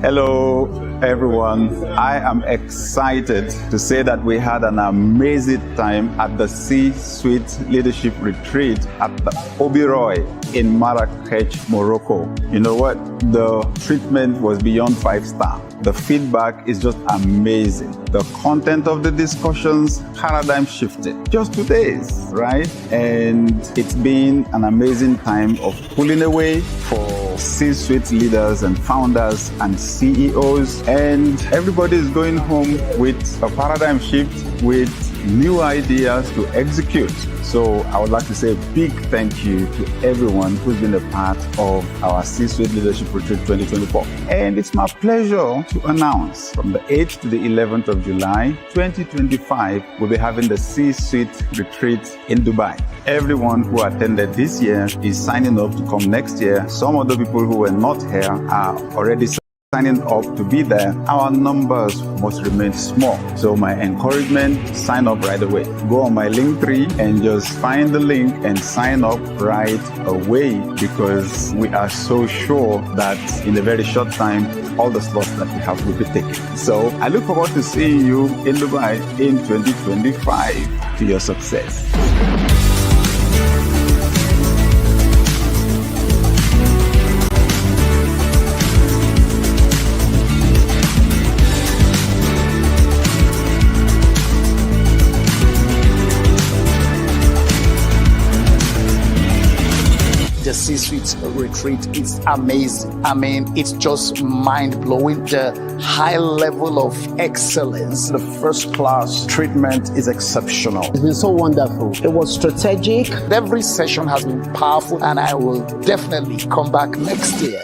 Hello, everyone. I am excited to say that we had an amazing time at the C-Suite Leadership Retreat at the Oberoi in Marrakech, Morocco. You know what? The treatment was beyond 5-star. The feedback is just amazing. The content of the discussions, paradigm shifted. Just 2 days, right? And it's been an amazing time of pulling away for C-suite leaders and founders and CEOs. And everybody is going home with a paradigm shift, with new ideas to execute. So I would like to say a big thank you to everyone who's been a part of our C-Suite Leadership Retreat 2024. And it's my pleasure to announce from the 8th to the 11th of July 2025, we'll be having the C-Suite Retreat in Dubai. Everyone who attended this year is signing up to come next year. Some of the people who were not here are already signing up to be there. Our numbers must remain small. So my encouragement, sign up right away. Go on my Linktree and just find the link and sign up right away, because we are so sure that in a very short time, all the slots that we have will be taken. So I look forward to seeing you in Dubai in 2025 to your success. The C-Suite retreat is amazing. I mean, it's just mind-blowing. The high level of excellence, the first-class treatment is exceptional. It's been so wonderful. It was strategic. Every session has been powerful, and I will definitely come back next year.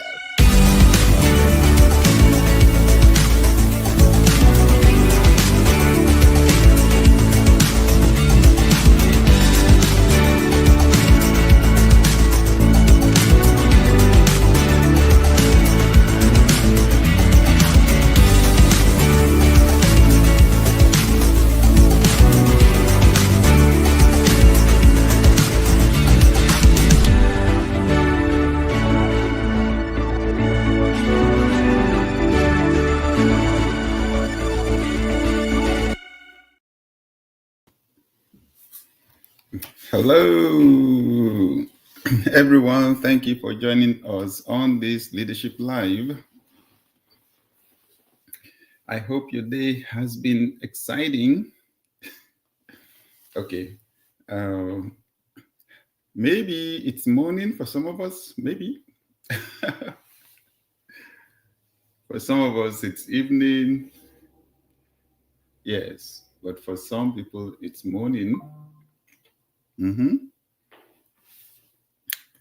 Hello, everyone. Thank you for joining us on this Leadership Live. I hope your day has been exciting. Okay. Maybe it's morning for some of us, maybe. For some of us, it's evening. Yes, but for some people, it's morning.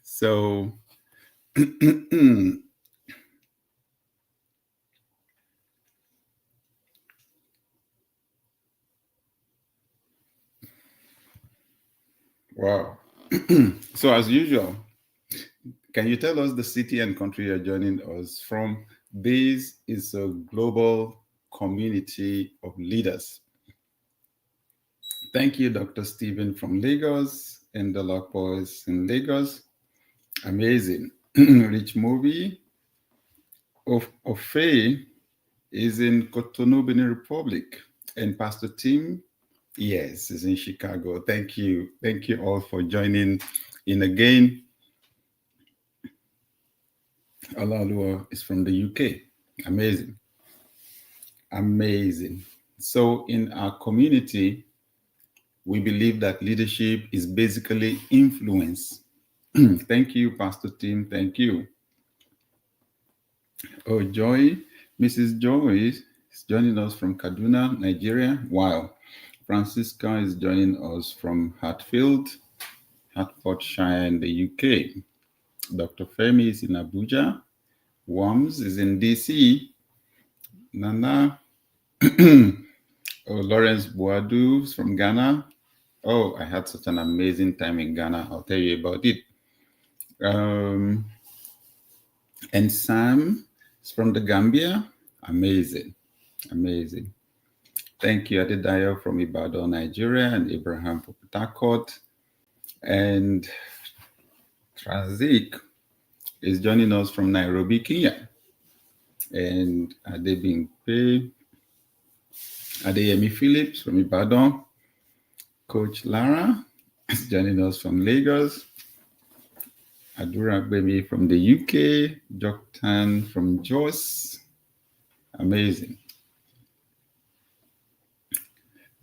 So, wow. So as usual, can you tell us the city and country you're joining us from? This is a global community of leaders. Thank you, Dr. Stephen from Lagos and the Lock Boys in Lagos. Amazing. Rich movie. Ofe is in Cotonou, Benin Republic. And Pastor Tim, yes, is in Chicago. Thank you. Thank you all for joining in again. Alalua is from the UK. Amazing. Amazing. So in our community, we believe that leadership is basically influence. Thank you, Pastor Tim. Thank you. Oh, Joy. Mrs. Joy is joining us from Kaduna, Nigeria. Wow. Francisca is joining us from Hartfield, Hertfordshire in the UK. Dr. Femi is in Abuja. Worms is in DC. Nana. Lawrence Boadu is from Ghana. Oh, I had such an amazing time in Ghana. I'll tell you about it. And Sam is from the Gambia. Amazing. Amazing. Thank you, Adedayo from Ibadan, Nigeria, and Abraham from Port Harcourt. And Trazik is joining us from Nairobi, Kenya. and Adebimpe Adeyemi Phillips from Ibadan. Coach Lara is joining us from Lagos. Adura Baby from the UK. Joktan from Jos. Amazing.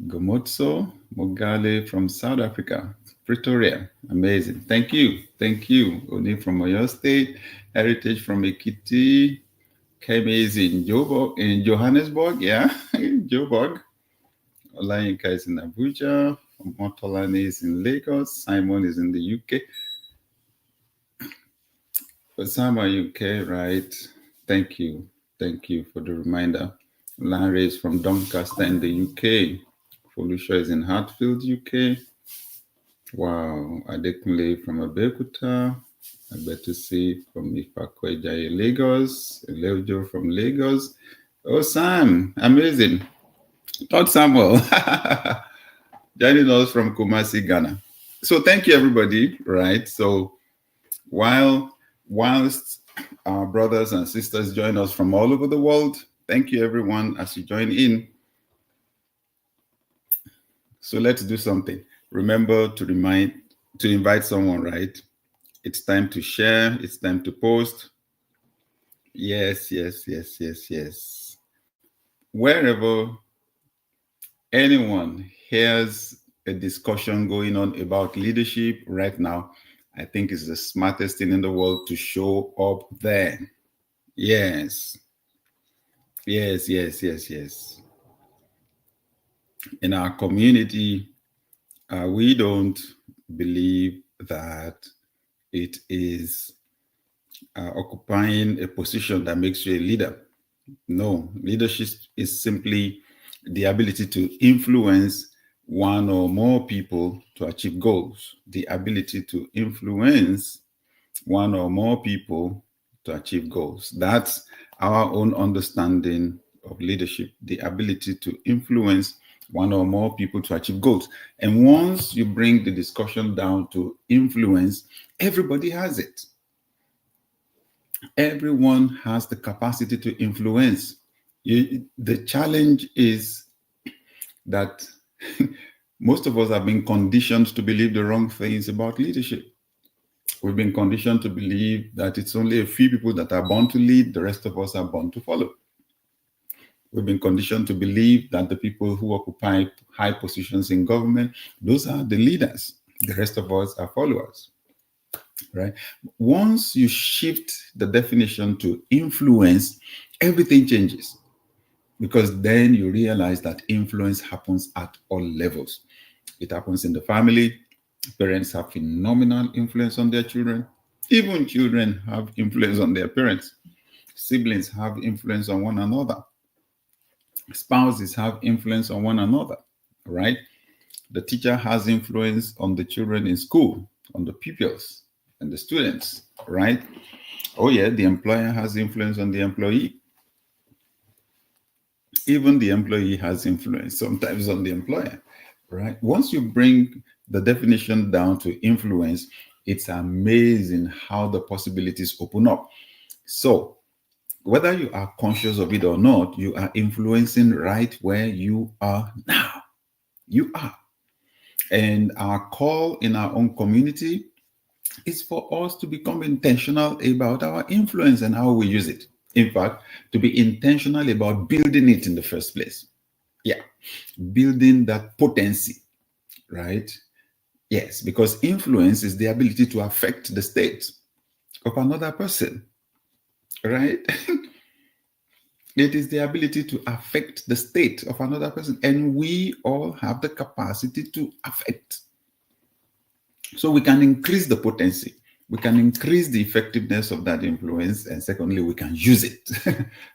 Gomotso Mogale from South Africa. Pretoria. Amazing. Thank you. Thank you. Oni from Oyo State. Heritage from Ekiti. Kemi is in Johannesburg. Yeah. Joburg. Olayinka is in Abuja. Motolani is in Lagos. Simon is in the UK. Osama, UK, right? Thank you. Thank you for the reminder. Larry is from Doncaster in the UK. Folusha is in Hartfield, UK. Wow. Adekunle from Abeokuta. Abetusi from Ifakwejaye, Lagos. Eleujo from Lagos. Oh, Sam. Amazing. Todd Samuel. Joining us from Kumasi, Ghana. So thank you, everybody, right? So whilst our brothers and sisters join us from all over the world, thank you, everyone, as you join in. So let's do something. Remember to invite someone, right? It's time to share. It's time to post. Yes. Wherever anyone hears a discussion going on about leadership right now, I think it's the smartest thing in the world to show up there. Yes. In our community, we don't believe that it is occupying a position that makes you a leader. No, leadership is simply the ability to influence one or more people to achieve goals. The ability to influence one or more people to achieve goals. That's our own understanding of leadership, the ability to influence one or more people to achieve goals. And once you bring the discussion down to influence, everybody has it. Everyone has the capacity to influence. The challenge is that most of us have been conditioned to believe the wrong things about leadership. We've been conditioned to believe that it's only a few people that are born to lead, the rest of us are born to follow. We've been conditioned to believe that the people who occupy high positions in government, those are the leaders. The rest of us are followers, right? Once you shift the definition to influence, everything changes, because then you realize that influence happens at all levels. It happens in the family. Parents have phenomenal influence on their children. Even children have influence on their parents. Siblings have influence on one another. Spouses have influence on one another, right? The teacher has influence on the children in school, on the pupils and the students, right? Oh yeah, the employer has influence on the employee. Even the employee has influence sometimes on the employer, right? Once you bring the definition down to influence, it's amazing how the possibilities open up. So whether you are conscious of it or not, you are influencing right where you are now. You are. And our call in our own community is for us to become intentional about our influence and how we use it. In fact, to be intentional about building it in the first place. Yeah, building that potency, right? Yes, because influence is the ability to affect the state of another person, right? It is the ability to affect the state of another person, and we all have the capacity to affect. So we can increase the potency, we can increase the effectiveness of that influence, and secondly, we can use it.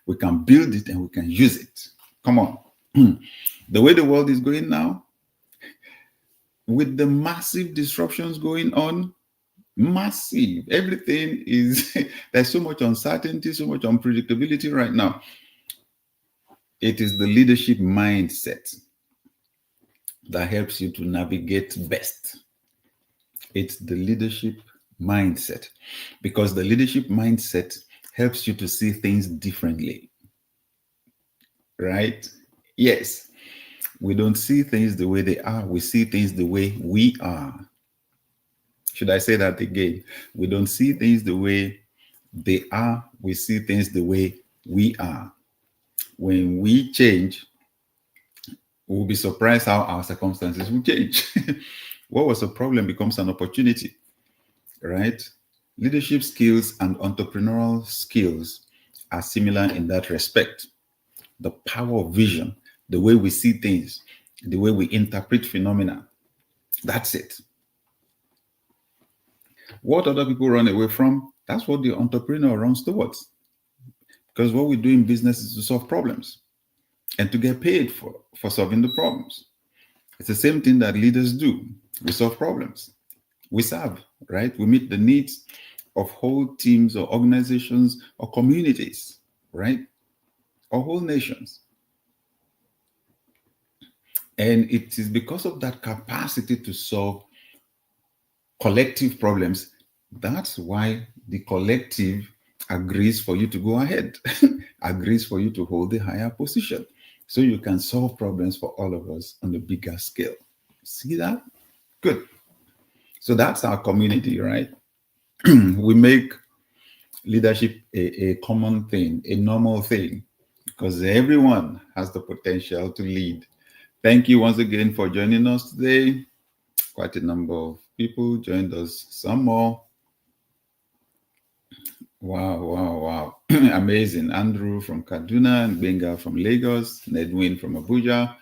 We can build it and we can use it. Come on. The way the world is going now, with the massive disruptions going on, massive, everything is, there's so much uncertainty, so much unpredictability right now. It is the leadership mindset that helps you to navigate best. It's the leadership mindset, because the leadership mindset helps you to see things differently, right? Yes, we don't see things the way they are. We see things the way we are. Should I say that again? We don't see things the way they are. We see things the way we are. When we change, we'll be surprised how our circumstances will change. What was a problem becomes an opportunity, right? Leadership skills and entrepreneurial skills are similar in that respect. The power of vision, the way we see things, the way we interpret phenomena. That's it. What other people run away from, that's what the entrepreneur runs towards. Because what we do in business is to solve problems and to get paid for solving the problems. It's the same thing that leaders do. We solve problems. We serve, right? We meet the needs of whole teams or organizations or communities, right? Or whole nations. And it is because of that capacity to solve collective problems. That's why the collective agrees for you to go ahead, agrees for you to hold the higher position. So you can solve problems for all of us on a bigger scale. See that? Good. So that's our community, right? We make leadership a common thing, a normal thing, because everyone has the potential to lead. Thank you once again for joining us today. Quite a number of people joined us, some more. Wow. Amazing. Andrew from Kaduna, and Benga from Lagos, Nedwin from Abuja,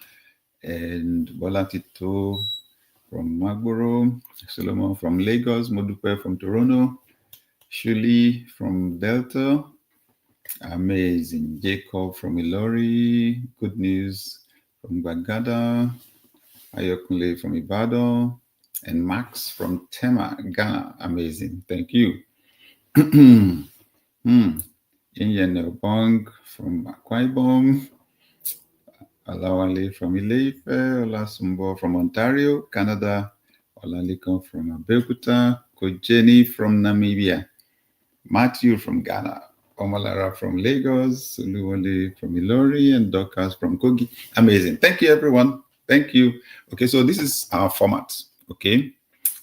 and Bolatito from Magboro, Solomon from Lagos, Modupe from Toronto, Shuli from Delta. Amazing. Jacob from Ilori. Good news from Bagada. Ayokunle from Ibadan. And Max from Tema, Ghana. Amazing. Thank you. Inyene Bong from Akwa Ibom. Alawale from Ileife. Olasumbo from Ontario, Canada. Olalikon from Abeokuta. Kojeni from Namibia. Matthew from Ghana. Omalara from Lagos. Oluwole from Ilori. And Dorcas from Kogi. Amazing. Thank you, everyone. Thank you. Okay, so this is our format. Okay,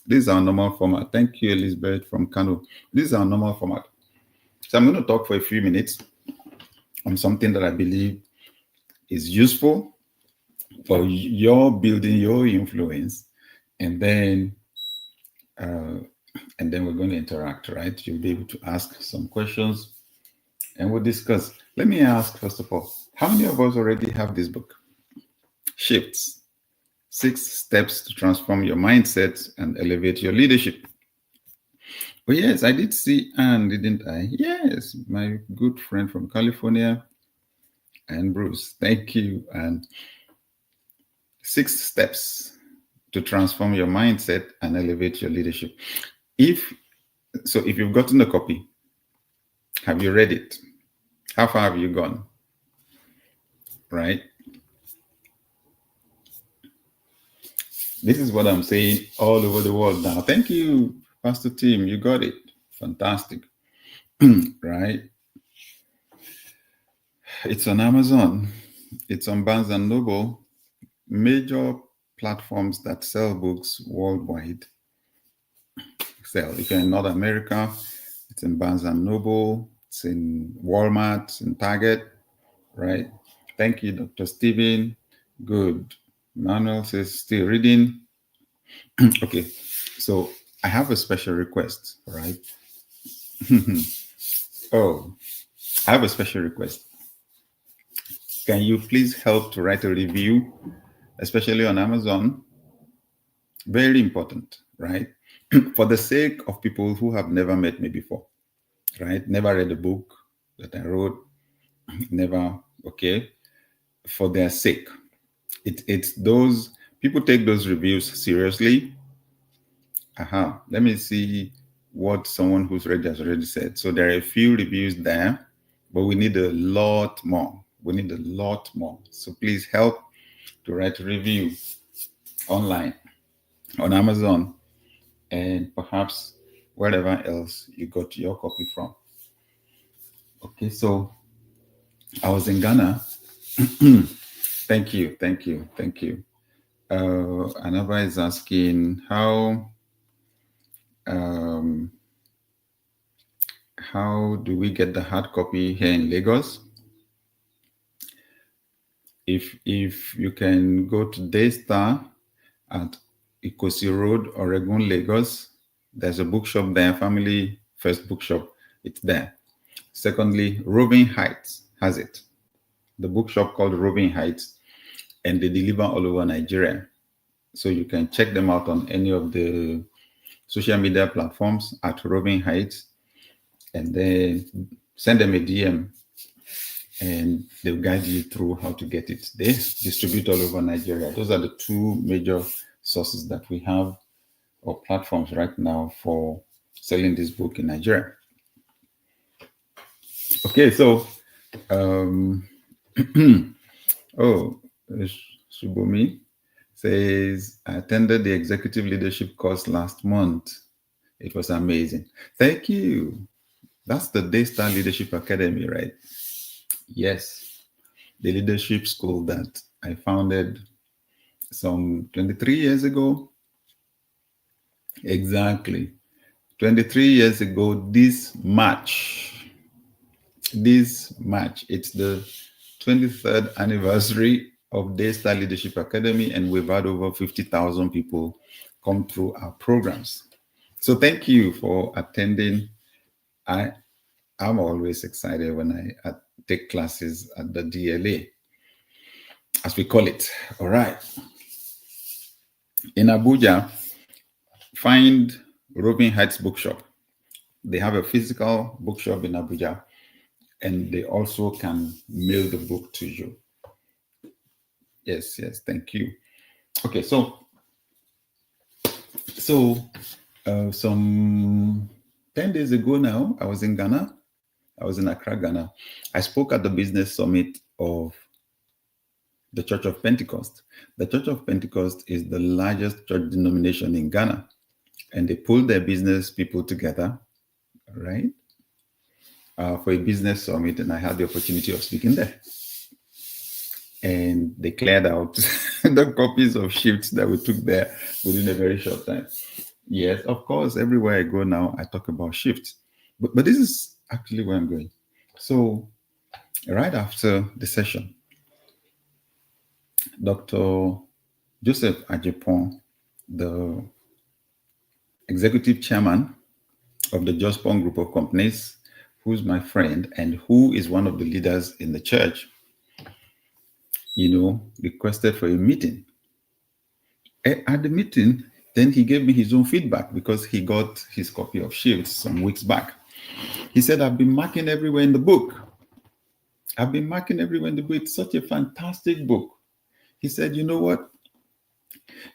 this is our normal format. Thank you, Elizabeth from Kano. This is our normal format. So I'm going to talk for a few minutes on something that I believe is useful for your building your influence, and then we're going to interact, right? You'll be able to ask some questions and we'll discuss. Let me ask, first of all, how many of us already have this book? Shifts, 6 Steps to Transform Your Mindset and Elevate Your Leadership. Oh, yes, I did see Anne, didn't I? Yes, my good friend from California, and Bruce. Thank you. And 6 Steps to Transform Your Mindset and Elevate Your Leadership. If you've gotten a copy, have you read it? How far have you gone? Right? This is what I'm saying all over the world now. Thank you, Pastor Tim. You got it. Fantastic. Right? It's on Amazon. It's on Barnes & Noble. Major platforms that sell books worldwide sell. If you're in North America, it's in Barnes & Noble. It's in Walmart. It's in Target. Right? Thank you, Dr. Stephen. Good. Manuel says still reading. Okay, so I have a special request, right? Oh, I have a special request. Can you please help to write a review, especially on Amazon? Very important, right? For the sake of people who have never met me before, right? Never read a book that I wrote, never, okay? For their sake. It's those people take those reviews seriously. Let me see what someone who's read has already said. So there are a few reviews there, but we need a lot more. We need a lot more. So please help to write a review online, on Amazon, and perhaps wherever else you got your copy from. Okay, so I was in Ghana. Thank you. Another is asking how do we get the hard copy here in Lagos? If you can go to Daystar at Ikosi Road, Oregon, Lagos, there's a bookshop there, Family First Bookshop. It's there. Secondly, Roving Heights has it. The bookshop called Roving Heights, and they deliver all over Nigeria. So you can check them out on any of the social media platforms at Roving Heights, and then send them a DM, and they'll guide you through how to get it. They distribute all over Nigeria. Those are the two major sources that we have, or platforms right now, for selling this book in Nigeria. Okay, so Shubumi says, I attended the executive leadership course last month. It was amazing. Thank you. That's the Daystar Leadership Academy, right? Yes, the leadership school that I founded some 23 years ago. Exactly. 23 years ago, this March, it's the 23rd anniversary of Daystar Leadership Academy, and we've had over 50,000 people come through our programs. So thank you for attending. I'm always excited when I take classes at the DLA, as we call it. All right. In Abuja, find Roving Heights Bookshop. They have a physical bookshop in Abuja, and they also can mail the book to you. Yes, thank you. Okay, so some 10 days ago now, I was in Ghana. I was in Accra, Ghana. I spoke at the business summit of the Church of Pentecost. The Church of Pentecost is the largest church denomination in Ghana, and they pulled their business people together, right, for a business summit, and I had the opportunity of speaking there. And they cleared out the copies of shifts that we took there within a very short time. Yes, of course, everywhere I go now, I talk about shifts. But this is actually where I'm going. So right after the session, Dr. Joseph Ajepon, the executive chairman of the Jospon Group of Companies, who's my friend and who is one of the leaders in the church, requested for a meeting. At the meeting, then he gave me his own feedback because he got his copy of Shifts some weeks back. He said, I've been marking everywhere in the book. It's such a fantastic book. He said, you know what?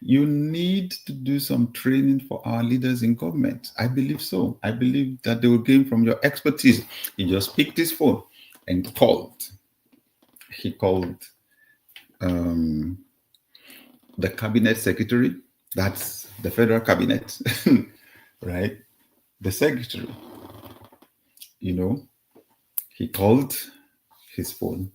You need to do some training for our leaders in government. I believe so. I believe that they will gain from your expertise. He just picked his phone and called. He called the cabinet secretary. That's the federal cabinet, right? The secretary, he called his phone.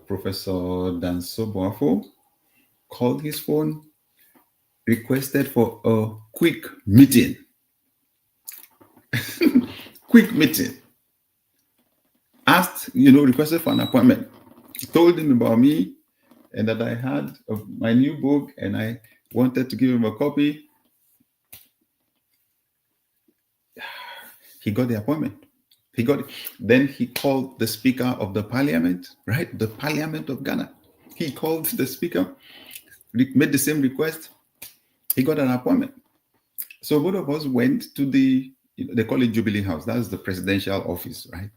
Professor Danso Boafo called his phone, requested for a quick meeting. Asked, requested for an appointment. Told him about me and that I had my new book and I wanted to give him a copy. He got the appointment. He got it. Then he called the Speaker of the Parliament, right? The Parliament of Ghana. He called the Speaker, made the same request. He got an appointment. So both of us went to they call it Jubilee House. That's the presidential office, right?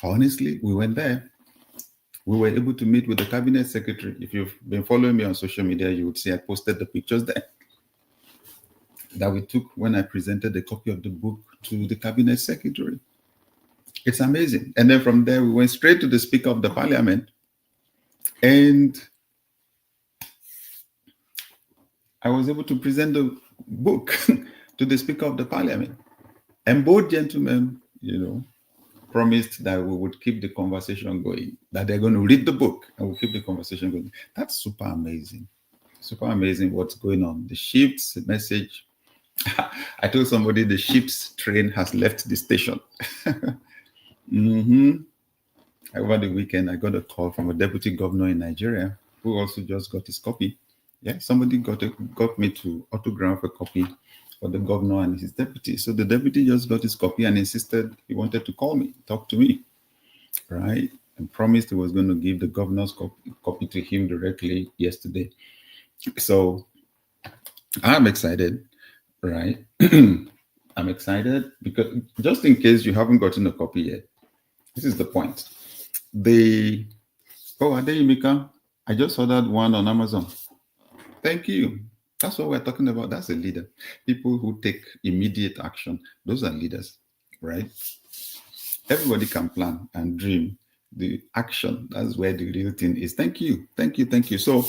Honestly, we went there. We were able to meet with the cabinet secretary. If you've been following me on social media, you would see I posted the pictures there that we took when I presented a copy of the book to the cabinet secretary. It's amazing. And then from there, we went straight to the Speaker of the Parliament. And I was able to present the book to to the Speaker of the Parliament. And both gentlemen, promised that we would keep the conversation going, that they're going to read the book and we'll keep the conversation going. That's super amazing. Super amazing what's going on. The shifts message. I told somebody the ship's train has left the station. Over the weekend, I got a call from a deputy governor in Nigeria who also just got his copy. Yeah, somebody got me to autograph a copy for the governor and his deputy. So the deputy just got his copy and insisted he wanted to call me, talk to me, right? And promised he was going to give the governor's copy to him directly yesterday. So I'm excited, right? I'm excited because just in case you haven't gotten a copy yet, this is the point. Adeyemika, I just ordered one on Amazon. Thank you. That's what we're talking about. That's a leader. People who take immediate action. Those are leaders, right? Everybody can plan and dream. The action, that's where the real thing is. Thank you. Thank you. Thank you. So,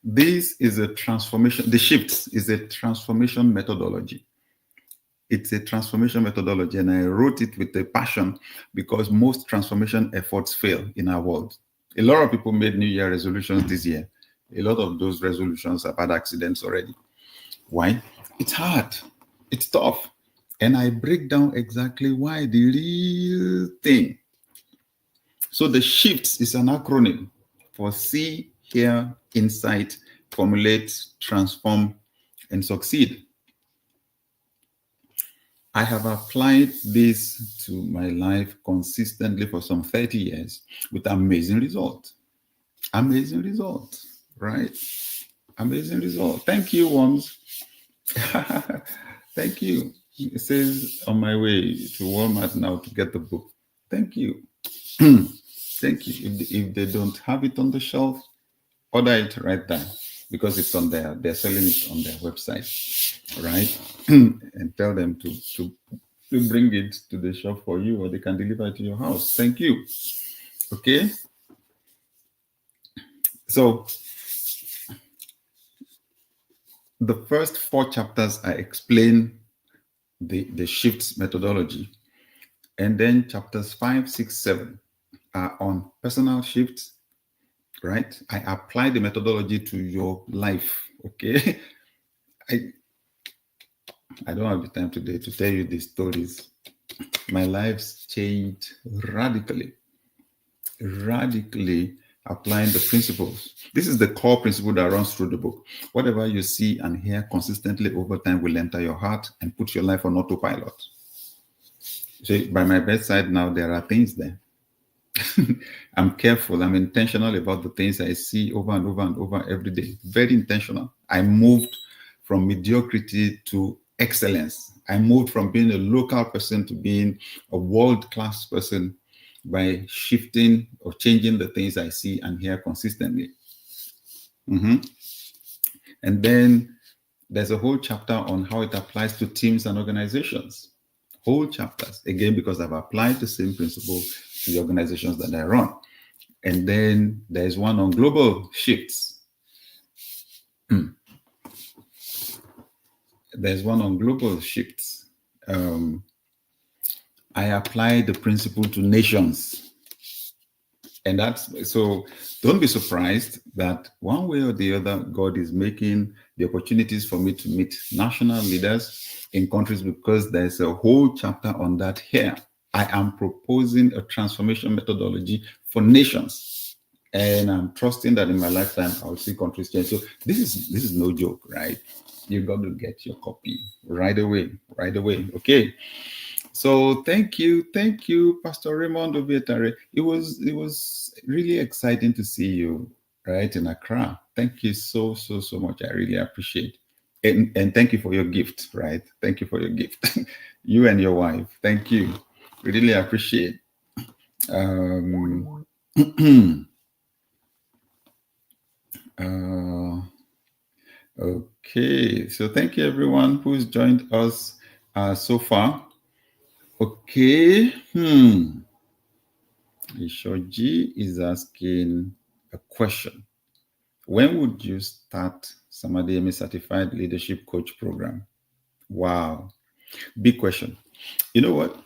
this is a transformation. The shifts is a transformation methodology. It's a transformation methodology, and I wrote it with a passion because most transformation efforts fail in our world. A lot of people made New Year resolutions this year. A lot of those resolutions have had accidents already. Why? It's hard. It's tough. And I break down exactly why, the real thing. So the shifts is an acronym for see, hear, insight, formulate, transform, and succeed. I have applied this to my life consistently for some 30 years with amazing results. Amazing results, right? Amazing results. Thank you, Worms. Thank you. It says on my way to Walmart now to get the book. Thank you. Thank you. If they don't have it on the shelf, order it right there because it's on there. They're selling it on their website, right? And tell them to bring it to the shop for you, or they can deliver it to your house. Thank you. Okay. So the first 4 chapters, I explain the shifts methodology. And then chapters 5, 6, 7 are on personal shifts, right? I apply the methodology to your life, okay? I don't have the time today to tell you these stories. My life's changed radically applying the principles. This is the core principle that runs through the book. Whatever you see and hear consistently over time will enter your heart and put your life on autopilot. So by my bedside now, there are things there. I'm careful. I'm intentional about the things I see over and over and over every day. Very intentional. I moved from mediocrity to excellence. I moved from being a local person to being a world-class person by shifting or changing the things I see and hear consistently. And then there's a whole chapter on how it applies to teams and organizations. Whole chapters, again, because I've applied the same principle to the organizations that I run. And then there's one on global shifts. There's one on global shifts. I apply the principle to nations. And that's, so don't be surprised that one way or the other, God is making the opportunities for me to meet national leaders in countries, because there's a whole chapter on that here. I am proposing a transformation methodology for nations. And I'm trusting that in my lifetime, I'll see countries change. So this is no joke, right? You got to get your copy right away. Okay. So thank you, Pastor Raymond Obietare. It was really exciting to see you right in Accra. Thank you so much. I really appreciate it. And thank you for your gift, right? Thank you for your gift. You and your wife. Thank you. Really appreciate. Okay, so thank you everyone who's joined us so far. Okay, Ishoji is asking a question. When would you start Eesamadeyemi Certified Leadership Coach Program. Wow. Big question. You know what?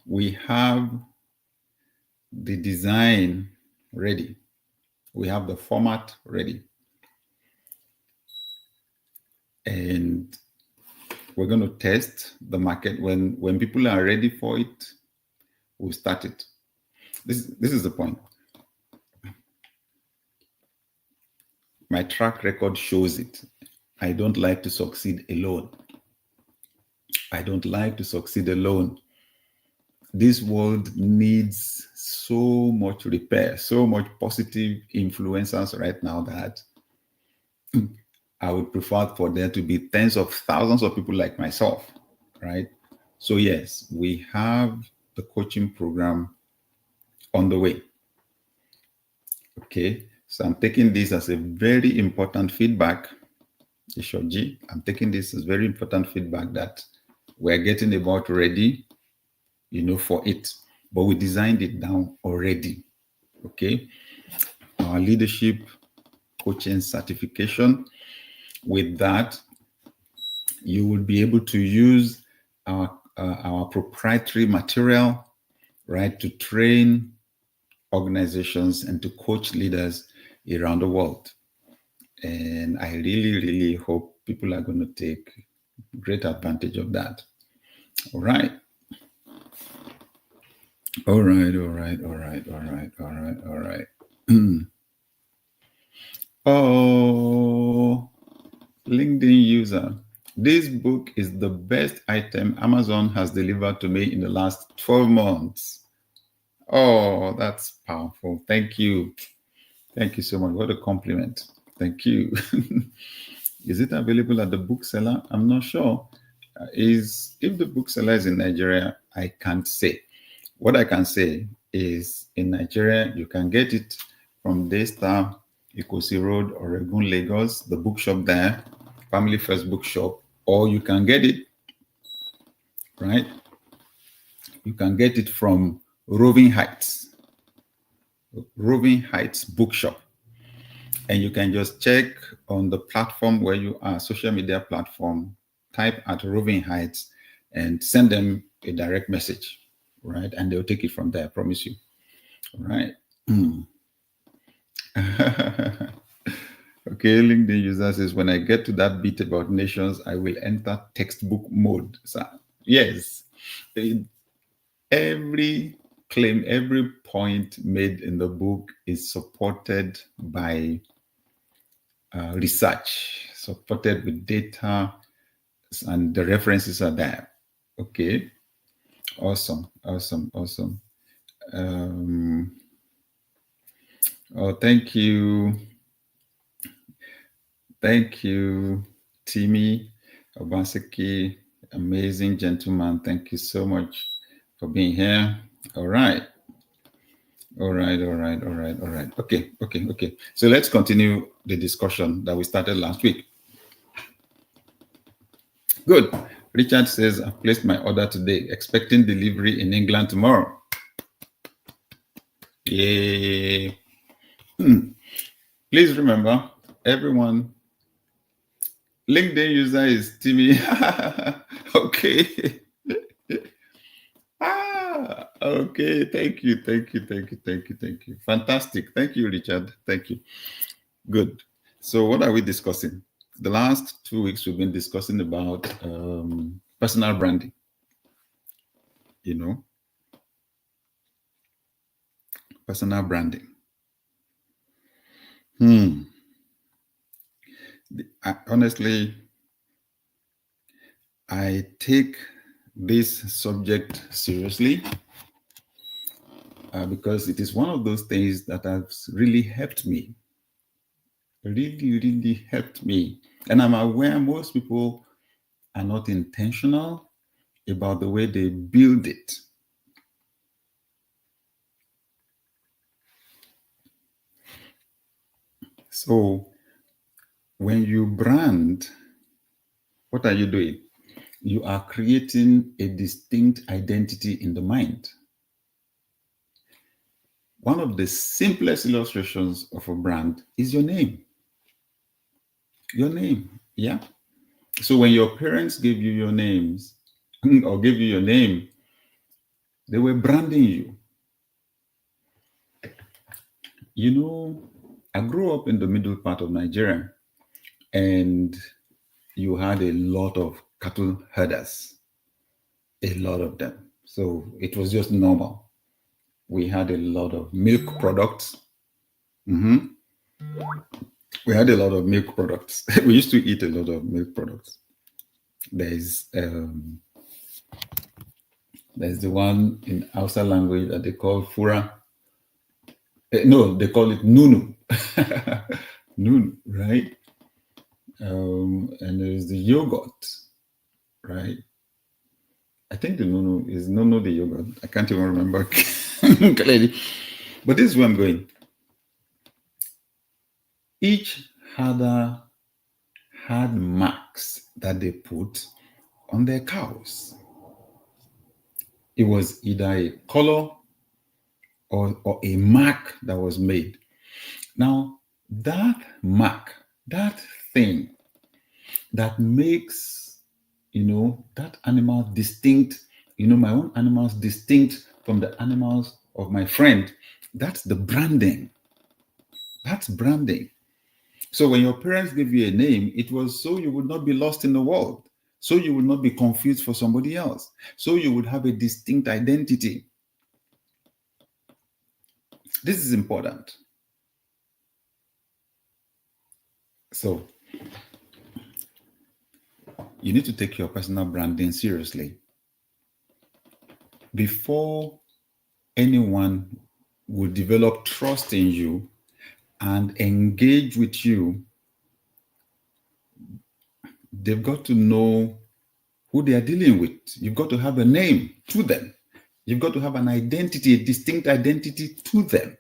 We have the design ready. We have the format ready. And we're going to test the market. When people are ready for it, we'll start it. This is the point. My track record shows it. I don't like to succeed alone. I don't like to succeed alone. This world needs so much repair, so much positive influencers right now that I would prefer for there to be tens of thousands of people like myself, right? So yes, we have the coaching program on the way. Okay, so I'm taking this as a very important feedback, Ishoji. I'm taking this as very important feedback that we're getting about ready, for it. But we designed it down already. Okay, our leadership coaching certification. With that, you will be able to use our proprietary material, right, to train organizations and to coach leaders around the world. And I really, really hope people are going to take great advantage of that. All right. All right. Oh, LinkedIn user. This book is the best item Amazon has delivered to me in the last 12 months. Oh, that's powerful. Thank you. Thank you so much. What a compliment. Thank you. Is it available at the bookseller? I'm not sure. If the bookseller is in Nigeria, I can't say. What I can say is in Nigeria, you can get it from Daystar, Ikosi Road, Oregon, Lagos, the bookshop there, Family First Bookshop, or you can get it, right? You can get it from Roving Heights Bookshop. And you can just check on the platform where you are, social media platform, type at Roving Heights and send them a direct message, right? And they'll take it from there, I promise you. All right. Okay, LinkedIn user says, when I get to that bit about nations, I will enter textbook mode. So, yes, every claim, every point made in the book is supported by research, supported with data, and the references are there. Okay, awesome. Oh, thank you, Timmy Obaseki, amazing gentleman. Thank you so much for being here. All right. Okay. So let's continue the discussion that we started last week. Good. Richard says, I've placed my order today, expecting delivery in England tomorrow. Yay. Please remember, everyone, LinkedIn user is Timmy. Okay. Okay. Thank you. Fantastic. Thank you, Richard. Thank you. Good. So what are we discussing? The last 2 weeks, we've been discussing about personal branding. Personal branding. Honestly, I take this subject seriously because it is one of those things that has really helped me. Really helped me. And I'm aware most people are not intentional about the way they build it. So when you brand, what are you doing? You are creating a distinct identity in the mind. one of the simplest illustrations of a brand is your name. Your name, yeah. So when your parents gave you your names or gave you your name, they were branding you. You know, I grew up in the middle part of Nigeria, and you had a lot of cattle herders, a lot of them. So it was just normal. We had a lot of milk products. We had a lot of milk products. We used to eat a lot of milk products. There's the one in Hausa language that they call fura. No, they call it nunu. Nunu, right? And there's the yogurt, right? I think the nunu is nunu the yogurt. I can't even remember clearly. But this is where I'm going. Each herder had marks that they put on their cows. It was either a color or a mark that was made. Now, that mark, that thing that makes, that animal distinct, my own animals distinct from the animals of my friend, that's the branding. That's branding. So when your parents gave you a name, it was so you would not be lost in the world, so you would not be confused for somebody else, so you would have a distinct identity. This is important. So you need to take your personal branding seriously. Before anyone will develop trust in you and engage with you, they've got to know who they are dealing with. You've got to have a name to them. You've got to have an identity, a distinct identity to them,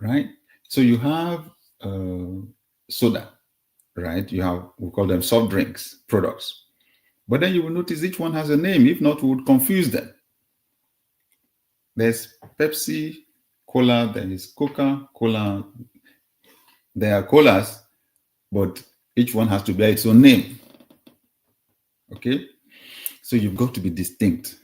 right? So you have soda, right? we call them soft drinks products. But then you will notice each one has a name. If not, we would confuse them. There's Pepsi, Cola, there is Coca-Cola. There are colas, but each one has to bear its own name. Okay? So you've got to be distinct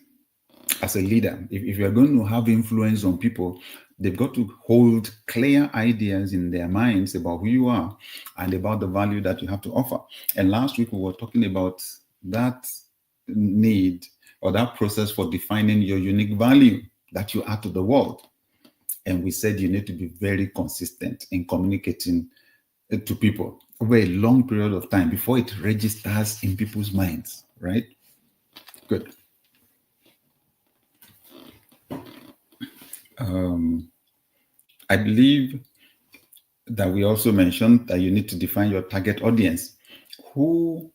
as a leader. If you're going to have influence on people, they've got to hold clear ideas in their minds about who you are and about the value that you have to offer. And last week we were talking about that need or that process for defining your unique value that you add to the world. And we said you need to be very consistent in communicating to people over a long period of time before it registers in people's minds, right? Good. I believe that we also mentioned that you need to define your target audience. Who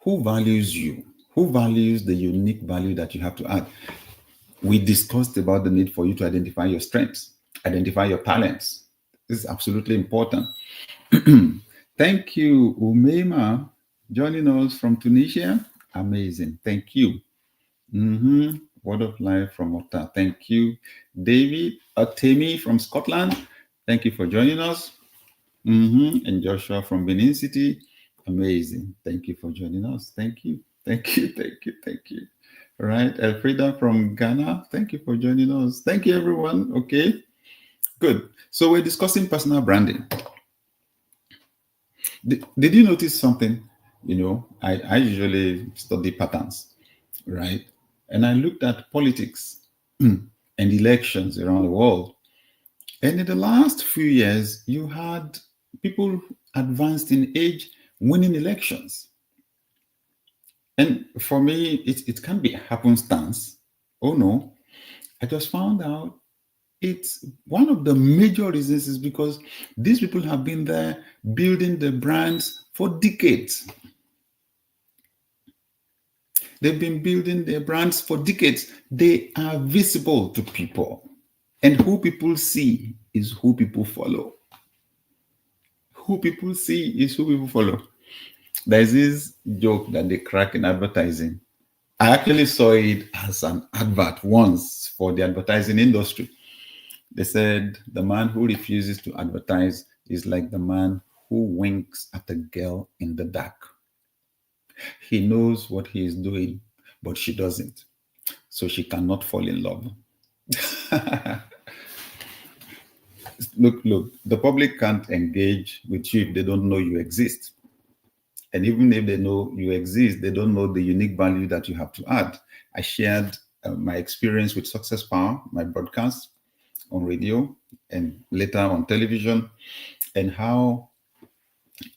values you? Who values the unique value that you have to add? We discussed about the need for you to identify your strengths, identify your talents. This is absolutely important. Thank you, Umeima, joining us from Tunisia. Amazing. Thank you. Word of Life from Otta. Thank you. David Atemi from Scotland. Thank you for joining us. And Joshua from Benin City. Amazing. Thank you for joining us. Thank you. Thank you. Thank you. Thank you. All right. Elfrida from Ghana. Thank you for joining us. Thank you, everyone. Okay. Good. So we're discussing personal branding. Did you notice something? I usually study patterns, right? And I looked at politics and elections around the world. And in the last few years, you had people advanced in age winning elections. And for me, it can't be happenstance. Oh no. I just found out it's one of the major reasons is because these people have been there building the brands for decades. They've been building their brands for decades. They are visible to people. And who people see is who people follow. Who people see is who people follow. There's this joke that they crack in advertising. I actually saw it as an advert once for the advertising industry. They said the man who refuses to advertise is like the man who winks at a girl in the dark. He knows what he is doing, but she doesn't. So she cannot fall in love. Look, the public can't engage with you if they don't know you exist. And even if they know you exist, they don't know the unique value that you have to add. I shared my experience with Success Power, my broadcast on radio and later on television, and how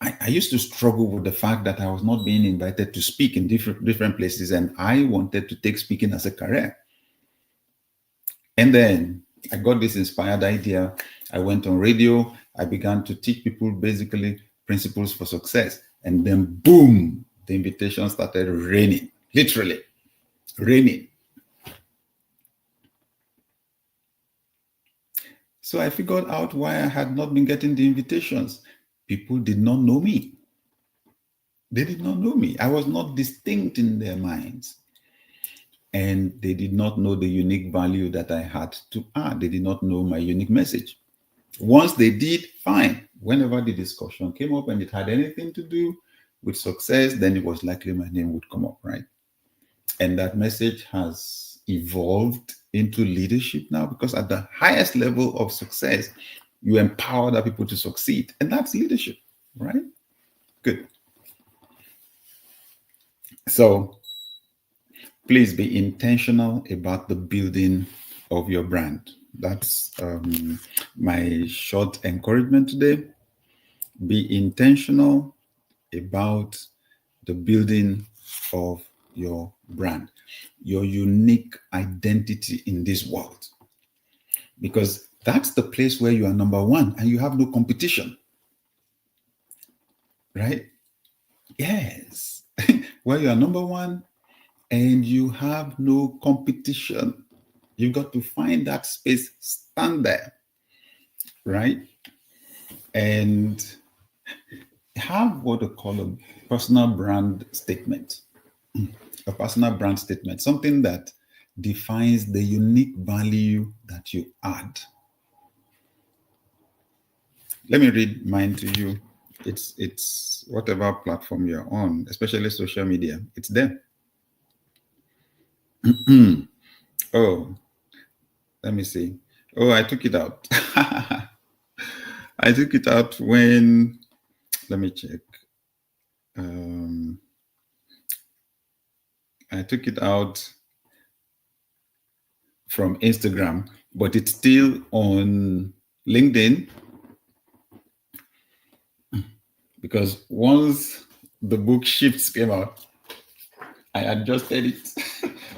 I used to struggle with the fact that I was not being invited to speak in different places, and I wanted to take speaking as a career. And then I got this inspired idea. I went on radio. I began to teach people basically principles for success. And then boom, the invitation started raining, literally raining. So I figured out why I had not been getting the invitations. People did not know me. They did not know me. I was not distinct in their minds. And they did not know the unique value that I had to add. They did not know my unique message. Once they did, fine. Whenever the discussion came up and it had anything to do with success, then it was likely my name would come up, right? And that message has evolved into leadership now, because at the highest level of success, you empower other people to succeed. And that's leadership, right? Good. So please be intentional about the building of your brand. That's my short encouragement today. Be intentional about the building of your brand, your unique identity in this world, because that's the place where you are number one and you have no competition, right? Yes, where you are number one and you have no competition. You've got to find that space, stand there, right? And have what they call a personal brand statement. A personal brand statement, something that defines the unique value that you add. Let me read mine to you. It's whatever platform you're on, especially social media. It's there. Oh, let me see. Oh, I took it out. I took it out when, let me check. I took it out from Instagram, but it's still on LinkedIn, because once the book Shifts came out, I adjusted it.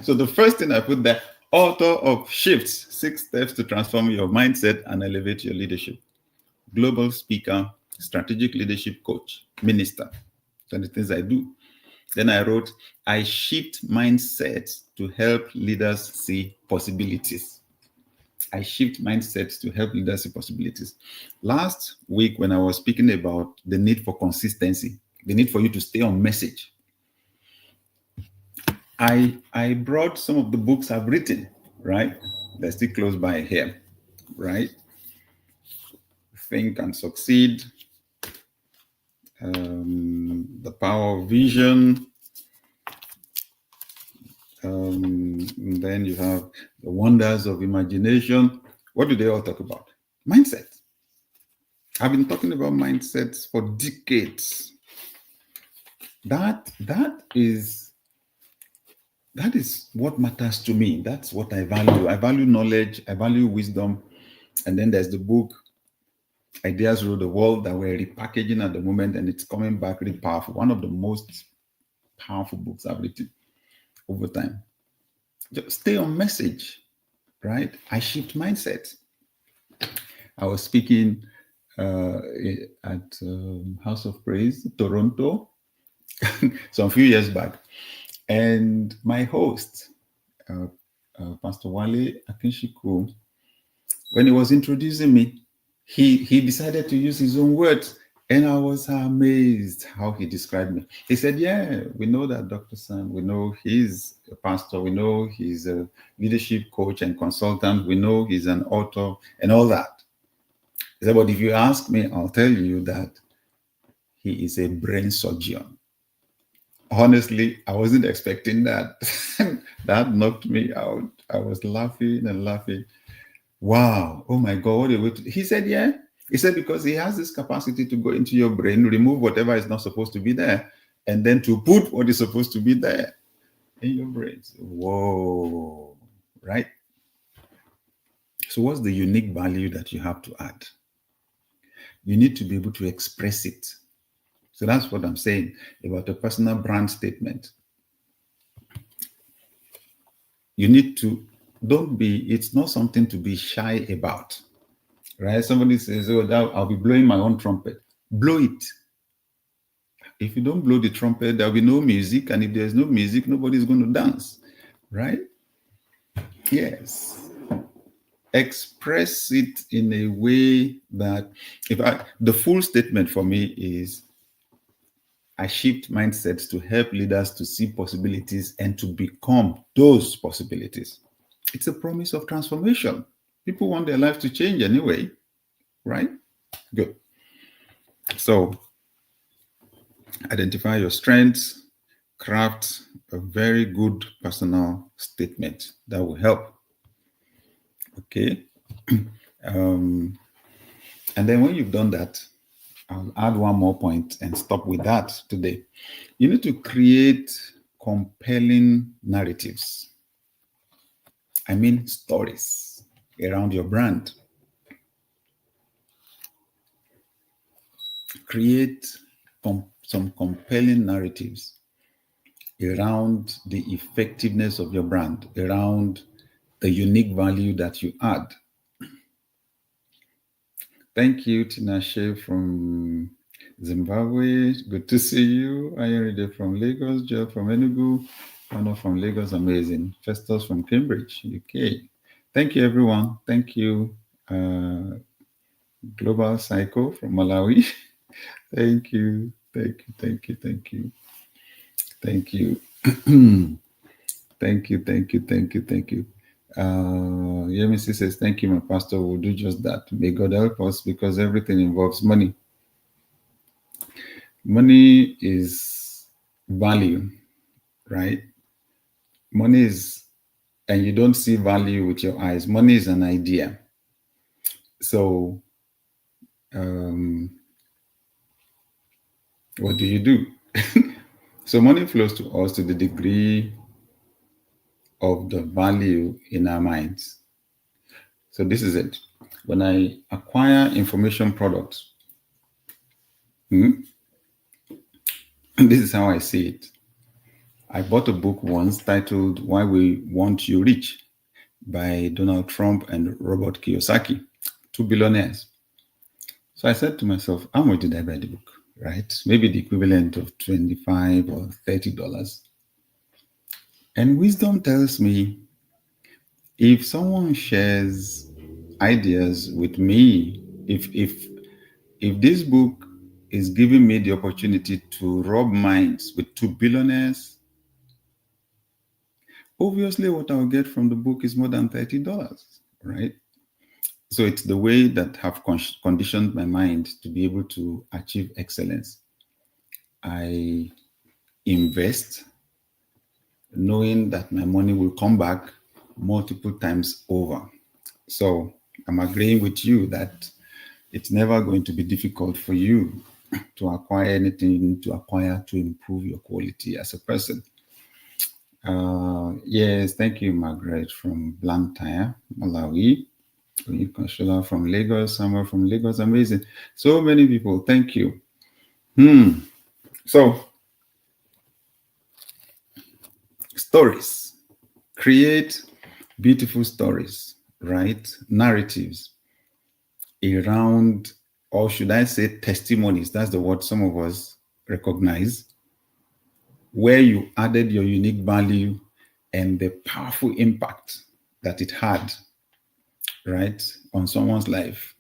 So the first thing I put there, author of Shifts, 6 Steps to Transform Your Mindset and Elevate Your Leadership. Global speaker, strategic leadership coach, minister. So the things I do. Then I wrote, I shift mindsets to help leaders see possibilities. I shift mindsets to help leaders see possibilities. Last week, when I was speaking about the need for consistency, the need for you to stay on message, I brought some of the books I've written, right? They're still close by here, right? Think and Succeed, The Power of Vision, and then you have The Wonders of Imagination. What do they all talk about? Mindset. I've been talking about mindsets for decades. That is what matters to me. That's what I value. I value knowledge. I value wisdom. And then there's the book, Ideas Rule the World, that we're repackaging at the moment, and it's coming back really powerful. One of the most powerful books I've written over time. Just stay on message, right? I shift mindset. I was speaking at House of Praise, Toronto, some few years back. And my host, Pastor Wale Akinshiku, when he was introducing me, he decided to use his own words. And I was amazed how he described me. He said, yeah, we know that Dr. Sam, we know he's a pastor, we know he's a leadership coach and consultant, we know he's an author and all that. He said, but if you ask me, I'll tell you that he is a brain surgeon. Honestly, I wasn't expecting that. That knocked me out. I was laughing and laughing. Wow. Oh my God. What a way to... He said, yeah. He said, because he has this capacity to go into your brain, remove whatever is not supposed to be there, and then to put what is supposed to be there in your brain. Whoa. Right? So what's the unique value that you have to add? You need to be able to express it. So that's what I'm saying about a personal brand statement. You need to, it's not something to be shy about, right? Somebody says, oh, I'll be blowing my own trumpet. Blow it. If you don't blow the trumpet, there'll be no music. And if there's no music, nobody's going to dance, right? Yes. Express it in a way that, the full statement for me is, I shift mindsets to help leaders to see possibilities and to become those possibilities. It's a promise of transformation. People want their life to change anyway, right? Good. So, identify your strengths, craft a very good personal statement that will help. Okay. And then when you've done that, I'll add one more point and stop with that today. You need to create compelling narratives. I mean, stories around your brand. Create some compelling narratives around the effectiveness of your brand, around the unique value that you add. Thank you, Tinashe from Zimbabwe. Good to see you. Ayeride from Lagos, Joe from Enugu, Anna from Lagos, amazing. Festus from Cambridge, UK. Thank you, everyone. Thank you, Global Psycho from Malawi. Thank you, thank you, thank you, thank you. Thank you. Thank you, thank you, thank you, thank you. Yemisi says, thank you, my pastor. We'll do just that. May God help us, because everything involves money. Money is value, right? Money is, and you don't see value with your eyes. Money is an idea. So, what do you do? So money flows to us to the degree of the value in our minds. So this is it. When I acquire information products, this is how I see it. I bought a book once titled Why We Want You Rich by Donald Trump and Robert Kiyosaki, 2 billionaires. So I said to myself, how much did I buy the book, right? Maybe the equivalent of $25 or $30. And wisdom tells me, if someone shares ideas with me, if this book is giving me the opportunity to rub minds with 2 billionaires, obviously what I'll get from the book is more than $30, right? So it's the way that have conditioned my mind to be able to achieve excellence. I invest knowing that my money will come back multiple times over. So I'm agreeing with you that it's never going to be difficult for you to acquire anything you need to acquire to improve your quality as a person. Yes, thank you, Margaret from Blantyre, Malawi. Konshula from Lagos, Samuel from Lagos, amazing. So many people, thank you. So, stories. Create beautiful stories, right? Narratives around, or should I say testimonies, that's the word some of us recognize, where you added your unique value and the powerful impact that it had, right, on someone's life.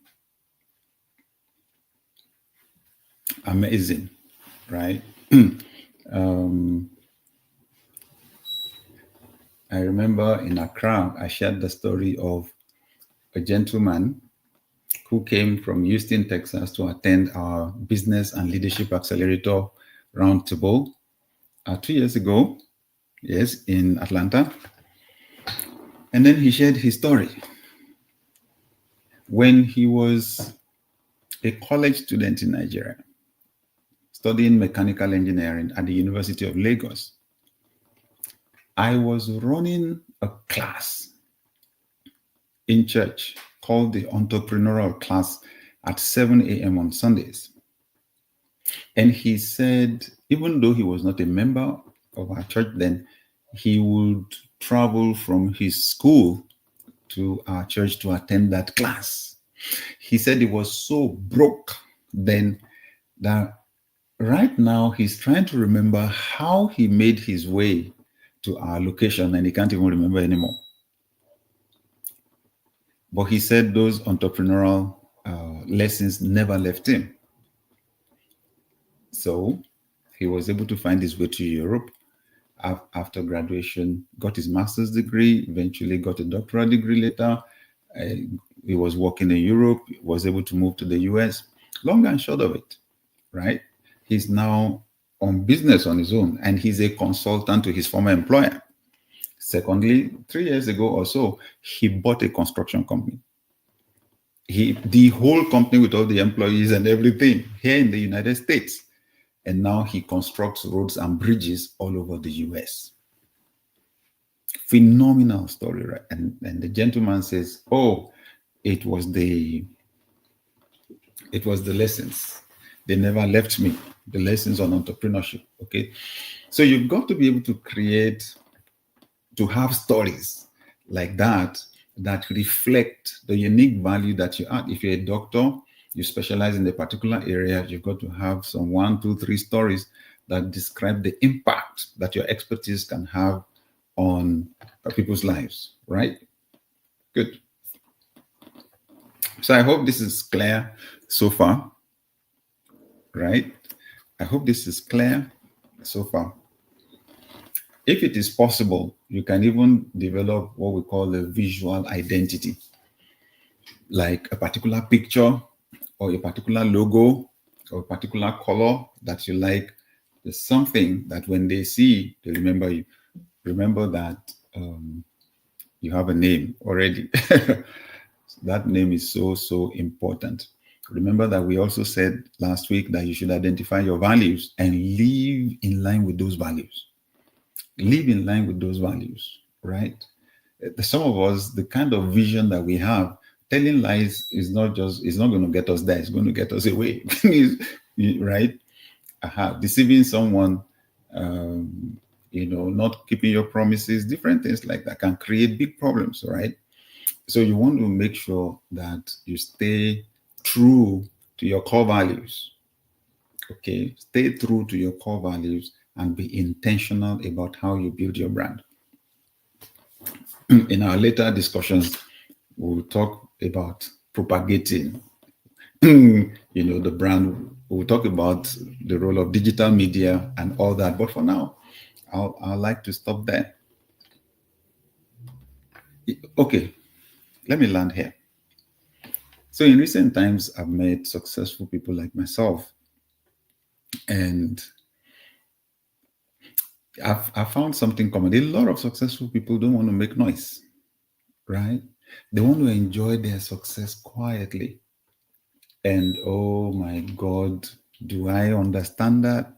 amazing, right? I remember in Accra, I shared the story of a gentleman who came from Houston, Texas to attend our Business and Leadership Accelerator Roundtable 2 years ago, yes, in Atlanta. And then he shared his story. When he was a college student in Nigeria, studying mechanical engineering at the University of Lagos, I was running a class in church called the entrepreneurial class at 7 a.m. on Sundays. And he said, even though he was not a member of our church then, he would travel from his school to our church to attend that class. He said he was so broke then that right now he's trying to remember how he made his way to our location and he can't even remember anymore. But he said those entrepreneurial lessons never left him. So he was able to find his way to Europe after graduation, got his master's degree, eventually got a doctoral degree later. He was working in Europe, was able to move to the US. Long and short of it, right? He's now on business on his own and he's a consultant to his former employer. Secondly, 3 years ago or so, he bought a construction company. The whole company with all the employees and everything here in the United States. And now he constructs roads and bridges all over the US. Phenomenal story, right? And the gentleman says, oh, it was the lessons. They never left me. The lessons on entrepreneurship. Okay. So you've got to be able to have stories like that reflect the unique value that you add. If you're a doctor, you specialize in a particular area, you've got to have some 1, 2, 3 stories that describe the impact that your expertise can have on people's lives, right? Good. So I hope this is clear so far, right? I hope this is clear so far. If it is possible, you can even develop what we call a visual identity, like a particular picture or a particular logo or a particular color that you like. There's something that when they see, they remember you. Remember that you have a name already. That name is so important. Remember that we also said last week that you should identify your values and live in line with those values. Live in line with those values, right? Some of us, the kind of vision that we have, telling lies is not going to get us there. It's going to get us away, right? Deceiving someone, not keeping your promises, different things like that can create big problems, right? So you want to make sure that you stay true to your core values. Okay, stay true to your core values and be intentional about how you build your brand. In our later discussions, we'll talk about propagating, the brand. We'll talk about the role of digital media and all that. But for now, I'd like to stop there. Okay, let me land here. So in recent times, I've met successful people like myself, and I've found something common. A lot of successful people don't want to make noise, right? They want to enjoy their success quietly. And oh my God, do I understand that?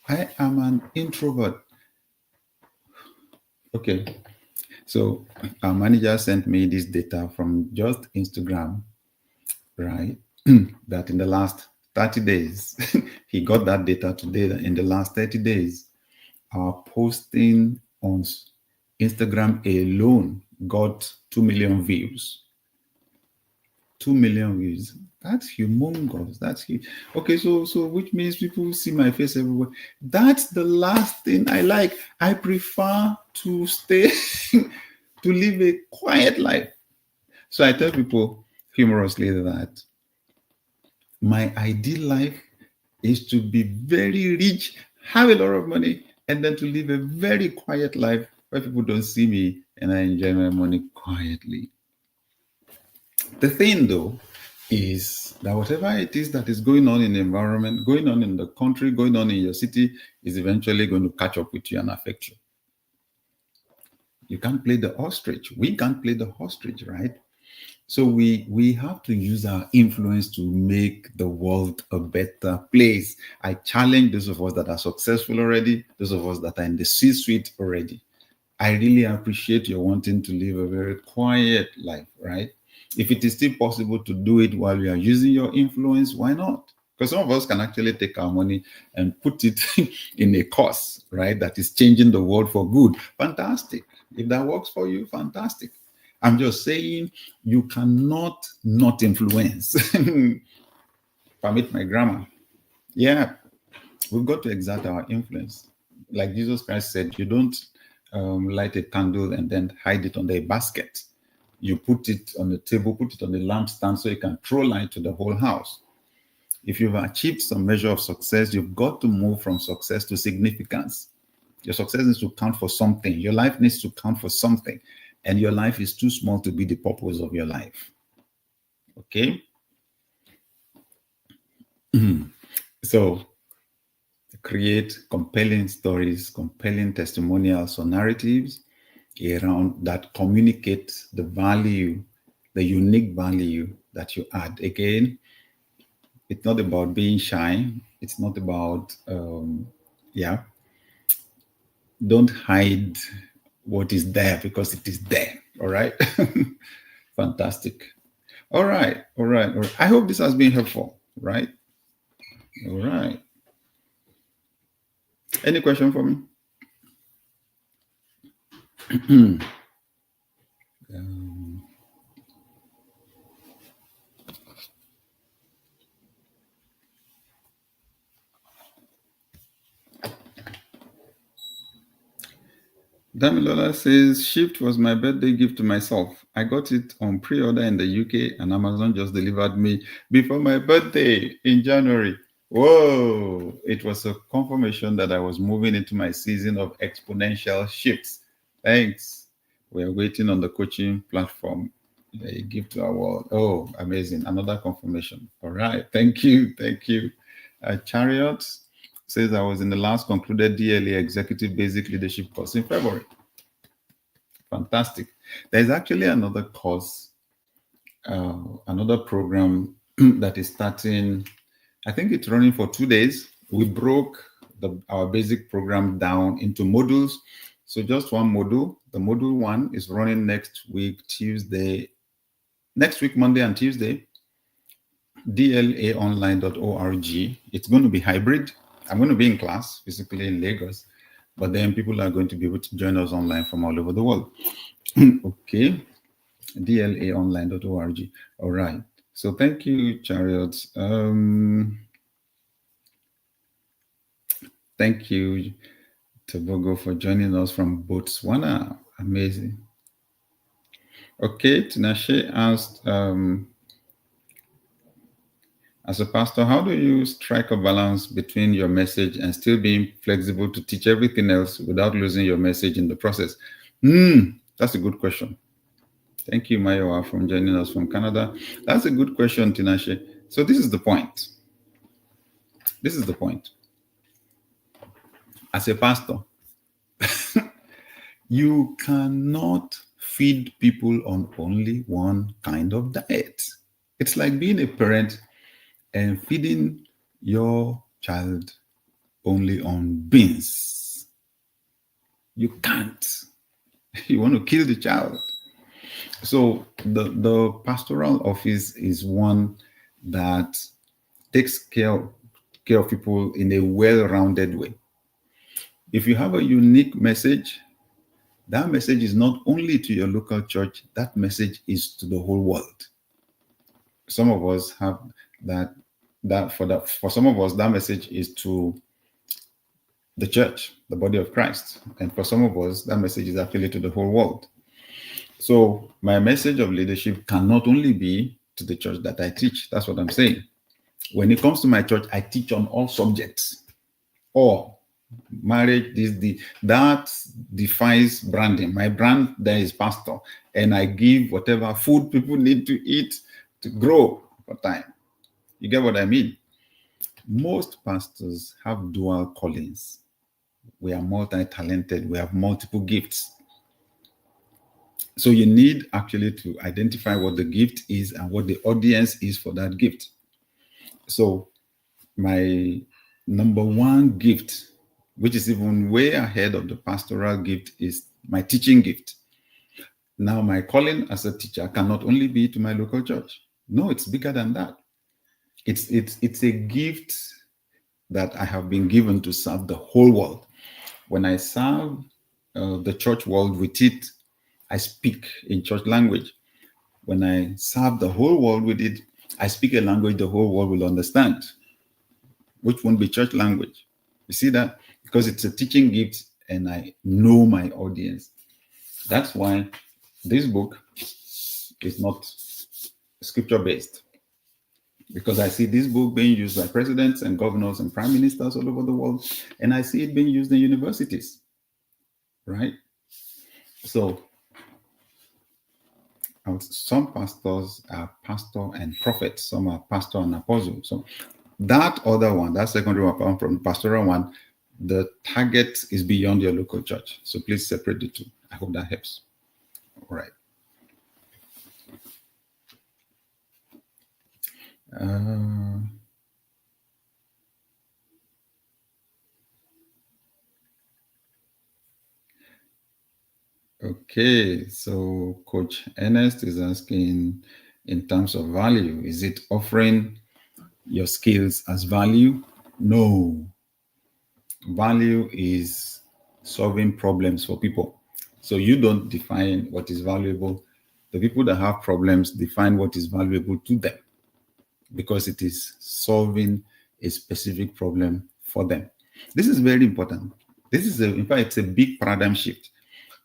I am an introvert. Okay, so our manager sent me this data from just Instagram, right? That in the last 30 days, he got that data today, that in the last 30 days, our posting on Instagram alone got 2 million views. 2 million views. That's humongous. That's huge. Okay, so which means people see my face everywhere. That's the last thing I like. I prefer to stay, to live a quiet life. So I tell people humorously that my ideal life is to be very rich, have a lot of money, and then to live a very quiet life where people don't see me and I enjoy my money quietly. The thing, though, is that whatever it is that is going on in the environment, going on in the country, going on in your city, is eventually going to catch up with you and affect you. You can't play the ostrich. We can't play the ostrich, right? So we have to use our influence to make the world a better place. I challenge those of us that are successful already, those of us that are in the C-suite already. I really appreciate your wanting to live a very quiet life, right? If it is still possible to do it while we are using your influence, why not? Because some of us can actually take our money and put it in a cause, right? That is changing the world for good. Fantastic. If that works for you, fantastic. I'm just saying you cannot not influence. Permit my grammar. Yeah, we've got to exert our influence. Like Jesus Christ said, you don't light a candle and then hide it under a basket. You put it on the table, put it on the lampstand so you can throw light to the whole house. If you've achieved some measure of success, you've got to move from success to significance. Your success needs to count for something. Your life needs to count for something. And your life is too small to be the purpose of your life. Okay? So, create compelling stories, compelling testimonials or narratives around that communicate the value, the unique value that you add. Again, it's not about being shy. It's not about, don't hide what is there because it is there. All right. Fantastic. All right. I hope this has been helpful. Right. All right. Any question for me? Damilola says, Shift was my birthday gift to myself. I got it on pre-order in the UK and Amazon just delivered me before my birthday in January. Whoa! It was a confirmation that I was moving into my season of exponential shifts. Thanks. We are waiting on the coaching platform. A gift to our world. Oh, amazing. Another confirmation. All right. Thank you. Chariot says I was in the last concluded DLA Executive Basic Leadership course in February. Fantastic. There's actually another course, another program that is starting. I think it's running for 2 days. We broke our basic program down into modules. So just one module. The module 1 is running next week, Monday and Tuesday. DLAonline.org. It's going to be hybrid. I'm going to be in class, physically in Lagos, but then people are going to be able to join us online from all over the world. Okay. DLAonline.org. All right. So thank you, Chariots. Thank you, Tobago, for joining us from Botswana. Amazing. Okay, Tinashe asked, as a pastor, how do you strike a balance between your message and still being flexible to teach everything else without losing your message in the process? That's a good question. Thank you, Mayowa, for joining us from Canada. That's a good question, Tinashe. So this is the point. As a pastor, you cannot feed people on only one kind of diet. It's like being a parent and feeding your child only on beans. You can't. You want to kill the child. So the pastoral office is one that takes care of people in a well-rounded way. If you have a unique message, that message is not only to your local church, that message is to the whole world. Some of us have that for some of us, that message is to the church, the body of Christ. And for some of us, that message is actually to the whole world. So my message of leadership cannot only be to the church that I teach. That's what I'm saying. When it comes to my church, I teach on all subjects. All marriage, that defines branding. My brand there is pastor, and I give whatever food people need to eat to grow for time. You get what I mean? Most pastors have dual callings. We are multi-talented. We have multiple gifts. So you need actually to identify what the gift is and what the audience is for that gift. So my number one gift, which is even way ahead of the pastoral gift, is my teaching gift. Now, my calling as a teacher cannot only be to my local church. No, it's bigger than that. It's a gift that I have been given to serve the whole world. When I serve the church world with it, I speak in church language. When I serve the whole world with it, I speak a language the whole world will understand, which won't be church language. You see that? Because it's a teaching gift and I know my audience. That's why this book is not scripture-based. Because I see this book being used by presidents and governors and prime ministers all over the world, and I see it being used in universities, right? So some pastors are pastor and prophet, some are pastor and apostle. So that other one, that secondary one from the pastoral one, the target is beyond your local church. So please separate the two. I hope that helps. All right. Okay, so Coach Ernest is asking, in terms of value, is it offering your skills as value? No. Value is solving problems for people. So you don't define what is valuable. The people that have problems define what is valuable to them, because it is solving a specific problem for them. This is very important. This is, in fact, it's a big paradigm shift,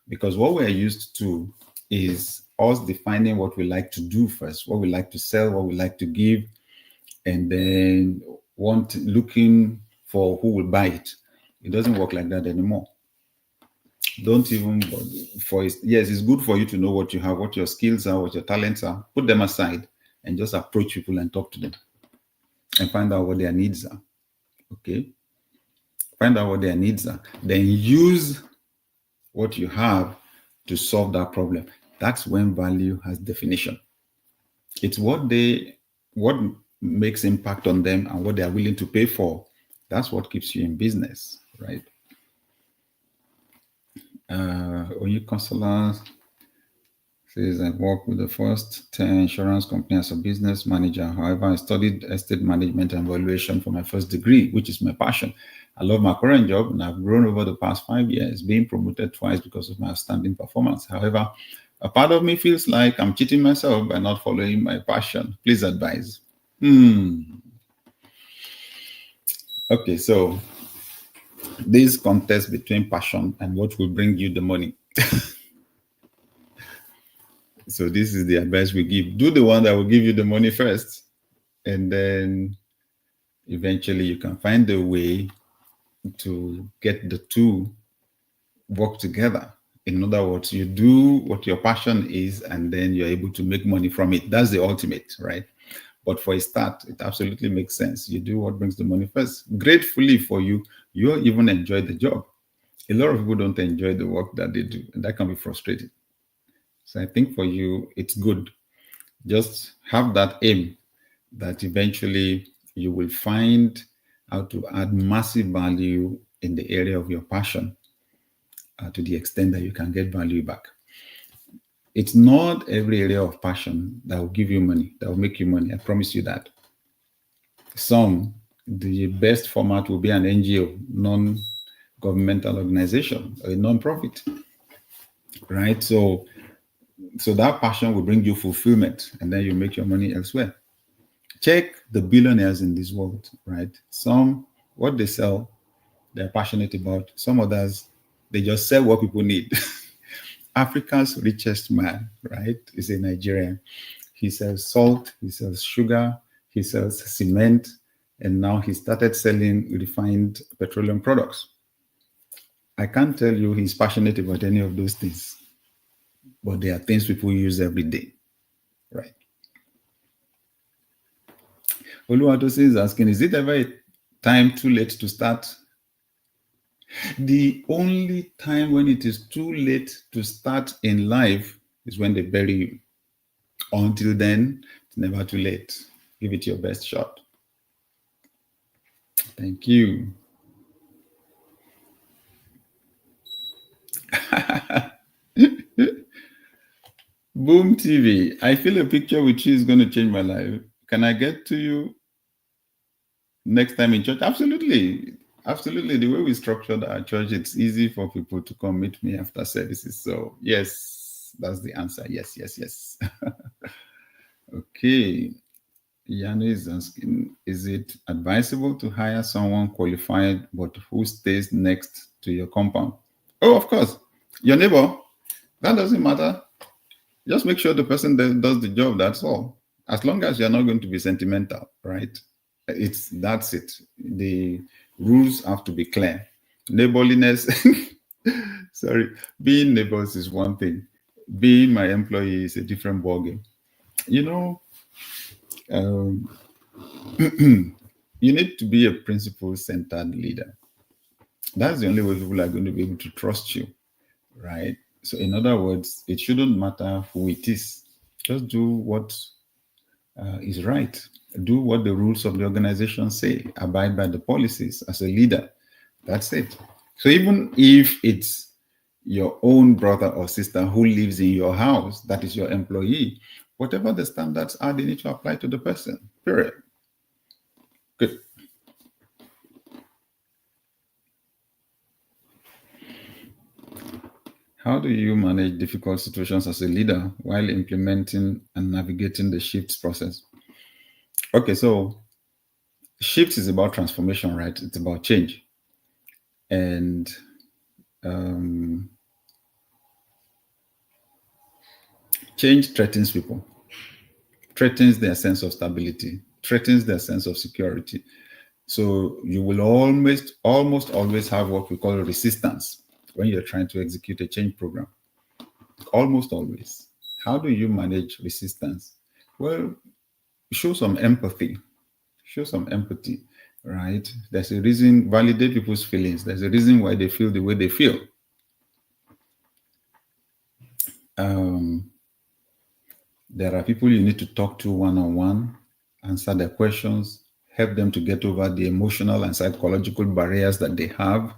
because what we're used to is us defining what we like to do first, what we like to sell, what we like to give, and then looking for who will buy it. It doesn't work like that anymore. Don't even yes, it's good for you to know what you have, what your skills are, what your talents are. Put them aside and just approach people and talk to them and find out what their needs are. Okay? Find out what their needs are. Then use what you have to solve that problem. That's when value has definition. It's what makes impact on them and what they are willing to pay for. That's what keeps you in business, right? Oyu Consular says, I work with the first 10 insurance company as a business manager. However, I studied estate management and valuation for my first degree, which is my passion. I love my current job and I've grown over the past 5 years, being promoted twice because of my outstanding performance. However, a part of me feels like I'm cheating myself by not following my passion. Please advise. Okay, so this contest between passion and what will bring you the money. So this is the advice we give. Do the one that will give you the money first, and then eventually you can find a way to get the two work together. In other words, you do what your passion is, and then you're able to make money from it. That's the ultimate, right? But for a start, it absolutely makes sense. You do what brings the money first. Gratefully for you, you'll even enjoy the job. A lot of people don't enjoy the work that they do, and that can be frustrating. So I think for you, it's good. Just have that aim that eventually you will find how to add massive value in the area of your passion to the extent that you can get value back. It's not every area of passion that will give you money, that will make you money. I promise you that. The best format will be an NGO, non-governmental organization, a non-profit, right? So that passion will bring you fulfillment, and then you make your money elsewhere. Check the billionaires in this world, right? Some, what they sell, they're passionate about. Some others, they just sell what people need. Africa's richest man, right, is a Nigerian. He sells salt, he sells sugar, He sells cement, and now he started selling refined petroleum products. I can't tell you he's passionate about any of those things, but they are things people use every day, right? Oluwatosi is asking, is it ever a time too late to start? The only time when it is too late to start in life is when they bury you. Until then, it's never too late. Give it your best shot. Thank you. Boom TV. I feel a picture with you is going to change my life. Can I get to you next time in church? Absolutely. Absolutely. The way we structured our church, it's easy for people to come meet me after services. So, yes, that's the answer. Yes, yes, yes. Okay. Yano is asking, is it advisable to hire someone qualified but who stays next to your compound? Oh, of course. Your neighbor. That doesn't matter. Just make sure the person that does the job, that's all. As long as you're not going to be sentimental, right? That's it. The rules have to be clear. Neighborliness, sorry, being neighbors is one thing. Being my employee is a different ballgame. You know, you need to be a principle-centered leader. That's the only way people are going to be able to trust you, right? So in other words, it shouldn't matter who it is. Just do what is right. Do what the rules of the organization say. Abide by the policies as a leader. That's it. So even if it's your own brother or sister who lives in your house, that is your employee, whatever the standards are, they need to apply to the person. Period. Good. How do you manage difficult situations as a leader while implementing and navigating the shifts process? Okay, so shift is about transformation, right? It's about change. And change threatens people, threatens their sense of stability, threatens their sense of security. So you will almost always have what we call resistance when you're trying to execute a change program. Almost always. How do you manage resistance? Well, show some empathy. Show some empathy, right? There's a reason, validate people's feelings. There's a reason why they feel the way they feel. There are people you need to talk to one-on-one, answer their questions, help them to get over the emotional and psychological barriers that they have,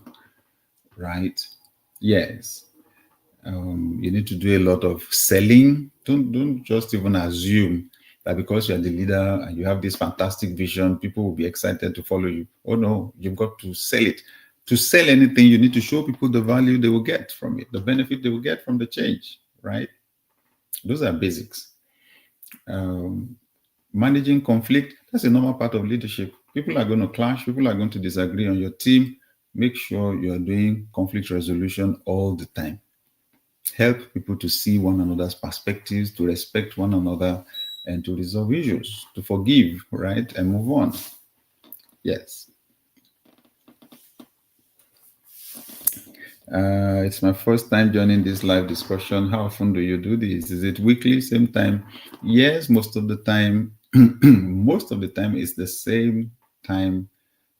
right? Yes. You need to do a lot of selling. Don't just even assume that because you're the leader and you have this fantastic vision, people will be excited to follow you. Oh no, you've got to sell it. To sell anything, you need to show people the value they will get from it, the benefit they will get from the change, right? Those are basics. Managing conflict, that's a normal part of leadership. People are going to clash, people are going to disagree on your team. Make sure you're doing conflict resolution all the time. Help people to see one another's perspectives, to respect one another, and to resolve issues, to forgive, right, and move on. Yes. It's my first time joining this live discussion. How often do you do this? Is it weekly, same time? Yes, most of the time. Most of the time it's the same time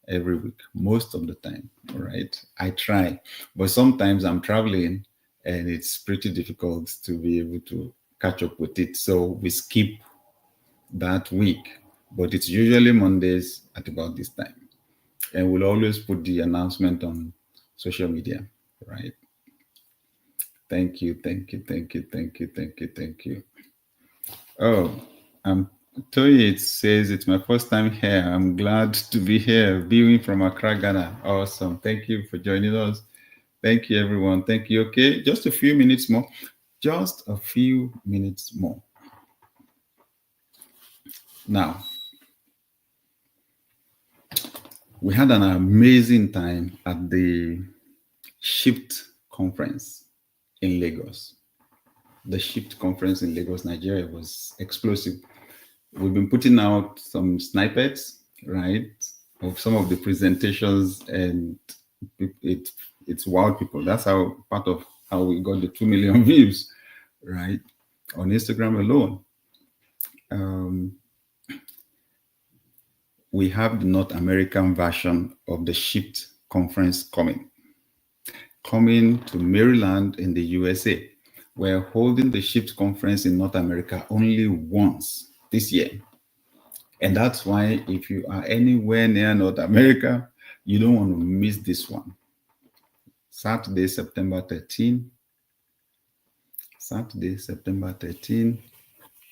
every week. Most of the time, right? I try, but sometimes I'm traveling and it's pretty difficult to be able to catch up with it. So we skip that week, but it's usually Mondays at about this time. And we'll always put the announcement on social media, right? Thank you, thank you, thank you, thank you, thank you, thank you. Oh, Toye, it says it's my first time here. I'm glad to be here, viewing from Accra, Ghana. Awesome. Thank you for joining us. Thank you, everyone. Thank you. Okay, just a few minutes more. Just a few minutes more. Now, we had an amazing time at the Shift conference in Lagos. The Shift conference in Lagos, Nigeria was explosive. we've been putting out some snippets, right, of some of the presentations, and it's wowed people. That's how part of how we got the 2 million views, right, on Instagram alone. We have the North American version of the Shift conference coming to Maryland in the USA. We're holding the Shift conference in North America only once this year. And that's why if you are anywhere near North America, you don't want to miss this one. Saturday, September 13,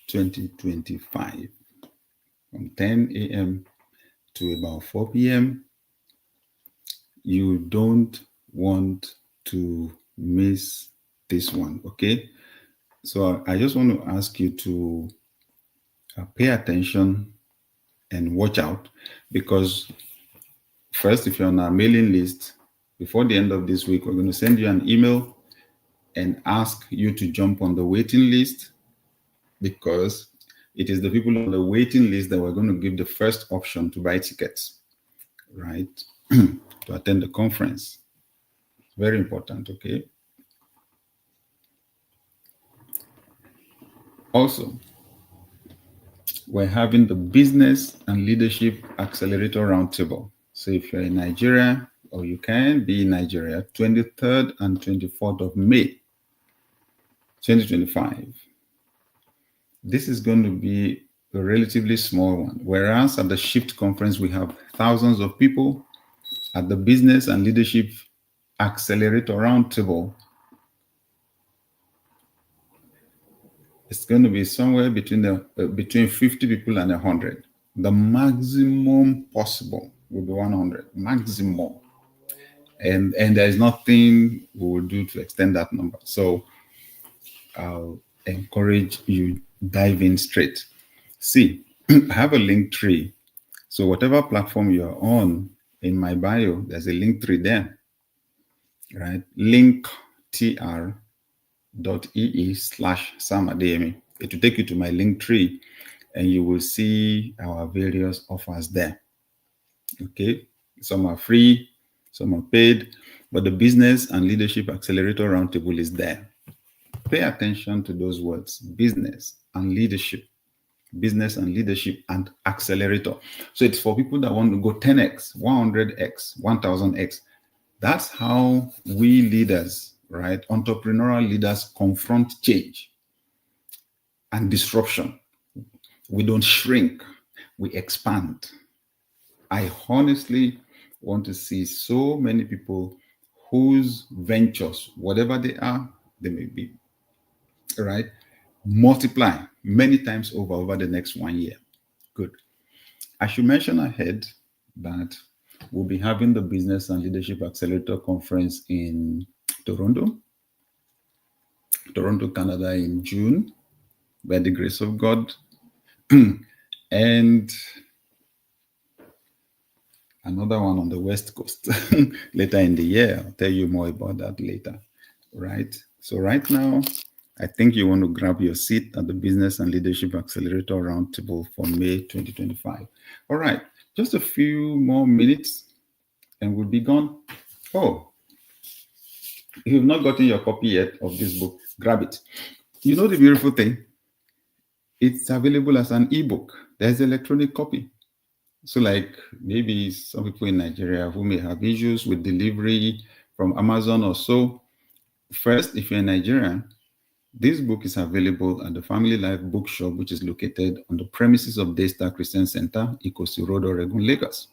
2025, from 10 a.m. to about 4 p.m. You don't want to miss this one, okay? So I just want to ask you to pay attention and watch out, because first, if you're on our mailing list, before the end of this week, we're going to send you an email and ask you to jump on the waiting list, because it is the people on the waiting list that we're going to give the first option to buy tickets, right, to attend the conference. Very important, okay? Also, we're having the Business and Leadership Accelerator Roundtable. So if you're in Nigeria, or you can be in Nigeria, 23rd and 24th of May, 2025. This is going to be a relatively small one. Whereas at the Shift conference, we have thousands of people. At the Business and Leadership Accelerator Roundtable, it's going to be somewhere between 50 people and 100. The maximum possible will be 100, maximum. And there is nothing we will do to extend that number. So I'll encourage you dive in straight. See, I have a link tree. So whatever platform you're on, in my bio, there's a link tree there, right? linktr.ee/Eesamadeyemi. It will take you to my link tree, and you will see our various offers there. Okay, some are free, some are paid, but the Business and Leadership Accelerator Roundtable is there. Pay attention to those words: business and leadership, and accelerator. So it's for people that want to go 10x, 100x, 1000x. That's how we leaders, right, entrepreneurial leaders, confront change and disruption. We don't shrink, we expand. I honestly want to see so many people whose ventures, whatever they are, they may be, right, multiply many times over the next 1 year. Good. I should mention ahead that we'll be having the Business and Leadership Accelerator Conference in Toronto, Canada in June, by the grace of God. And another one on the West Coast later in the year. I'll tell you more about that later, right? So right now, I think you want to grab your seat at the Business and Leadership Accelerator Roundtable for May 2025. All right, just a few more minutes and we'll be gone. Oh, if you've not gotten your copy yet of this book, grab it. You know the beautiful thing? It's available as an ebook. There's an electronic copy. So like maybe some people in Nigeria who may have issues with delivery from Amazon or so. First, if you're in Nigeria, this book is available at the Family Life Bookshop, which is located on the premises of Daystar Christian Center, Ikosi Road, Oregon, Lagos.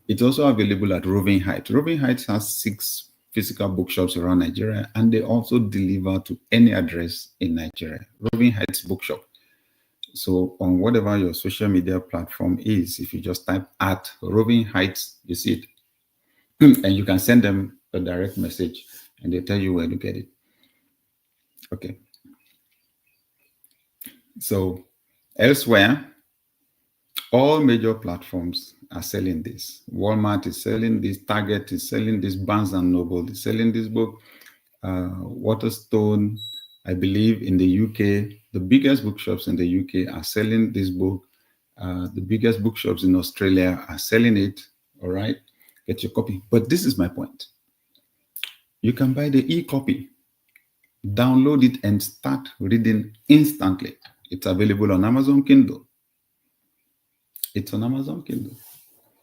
It's also available at Roving Heights. Roving Heights has 6 physical bookshops around Nigeria, and they also deliver to any address in Nigeria. Roving Heights Bookshop. So on whatever your social media platform is, if you just type at Roving Heights, you see it. And you can send them a direct message and they tell you where to get it. Okay. So elsewhere, all major platforms are selling this. Walmart is selling this, Target is selling this, Barnes & Noble is selling this book, Waterstone, I believe in the UK, the biggest bookshops in the UK are selling this book. The biggest bookshops in Australia are selling it. All right, get your copy. But this is my point. You can buy the e-copy, download it, and start reading instantly. It's available on Amazon Kindle. It's on Amazon Kindle,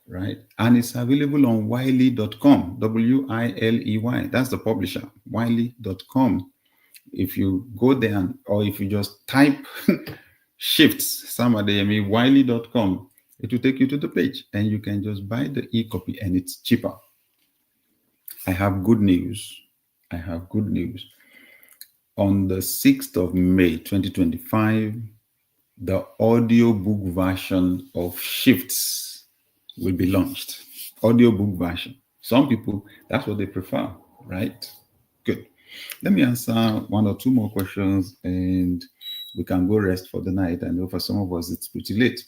right? And it's available on wiley.com, Wiley. That's the publisher, wiley.com. If you go there or if you just type shifts, Samadeyemi, wiley.com, it will take you to the page and you can just buy the e-copy and it's cheaper. I have good news. On the 6th of May, 2025, the audiobook version of Shifts will be launched. Audiobook version. Some people, that's what they prefer, right? Good. Let me answer one or two more questions and we can go rest for the night. I know for some of us, it's pretty late.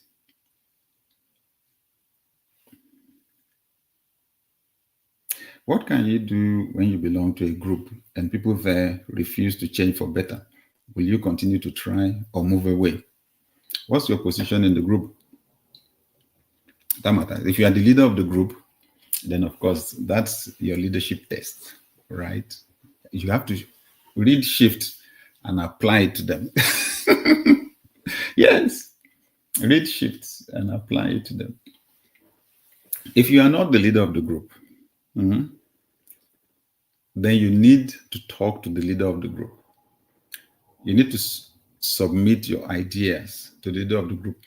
What can you do when you belong to a group and people there refuse to change for better? Will you continue to try or move away? What's your position in the group? That matters. If you are the leader of the group, then of course, that's your leadership test, right? You have to read Shift and apply it to them. Yes, read Shifts and apply it to them. If you are not the leader of the group, then you need to talk to the leader of the group. You need to submit your ideas to the leader of the group.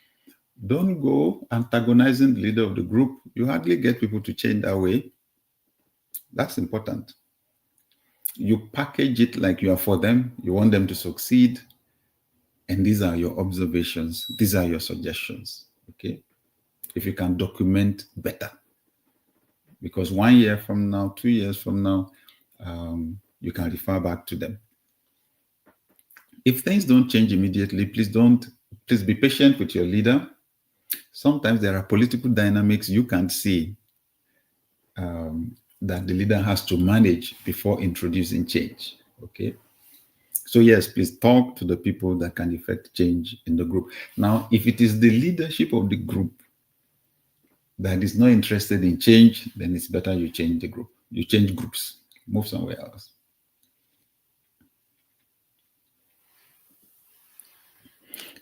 Don't go antagonizing the leader of the group. You hardly get people to change that way. That's important. You package it like you are for them. You want them to succeed. And these are your observations. These are your suggestions. Okay? If you can document better. Because 1 year from now, 2 years from now, you can refer back to them. If things don't change immediately, please be patient with your leader. Sometimes there are political dynamics you can't see that the leader has to manage before introducing change. Okay. So yes, please talk to the people that can effect change in the group. Now, if it is the leadership of the group that is not interested in change, then it's better you change the group. You change groups, move somewhere else.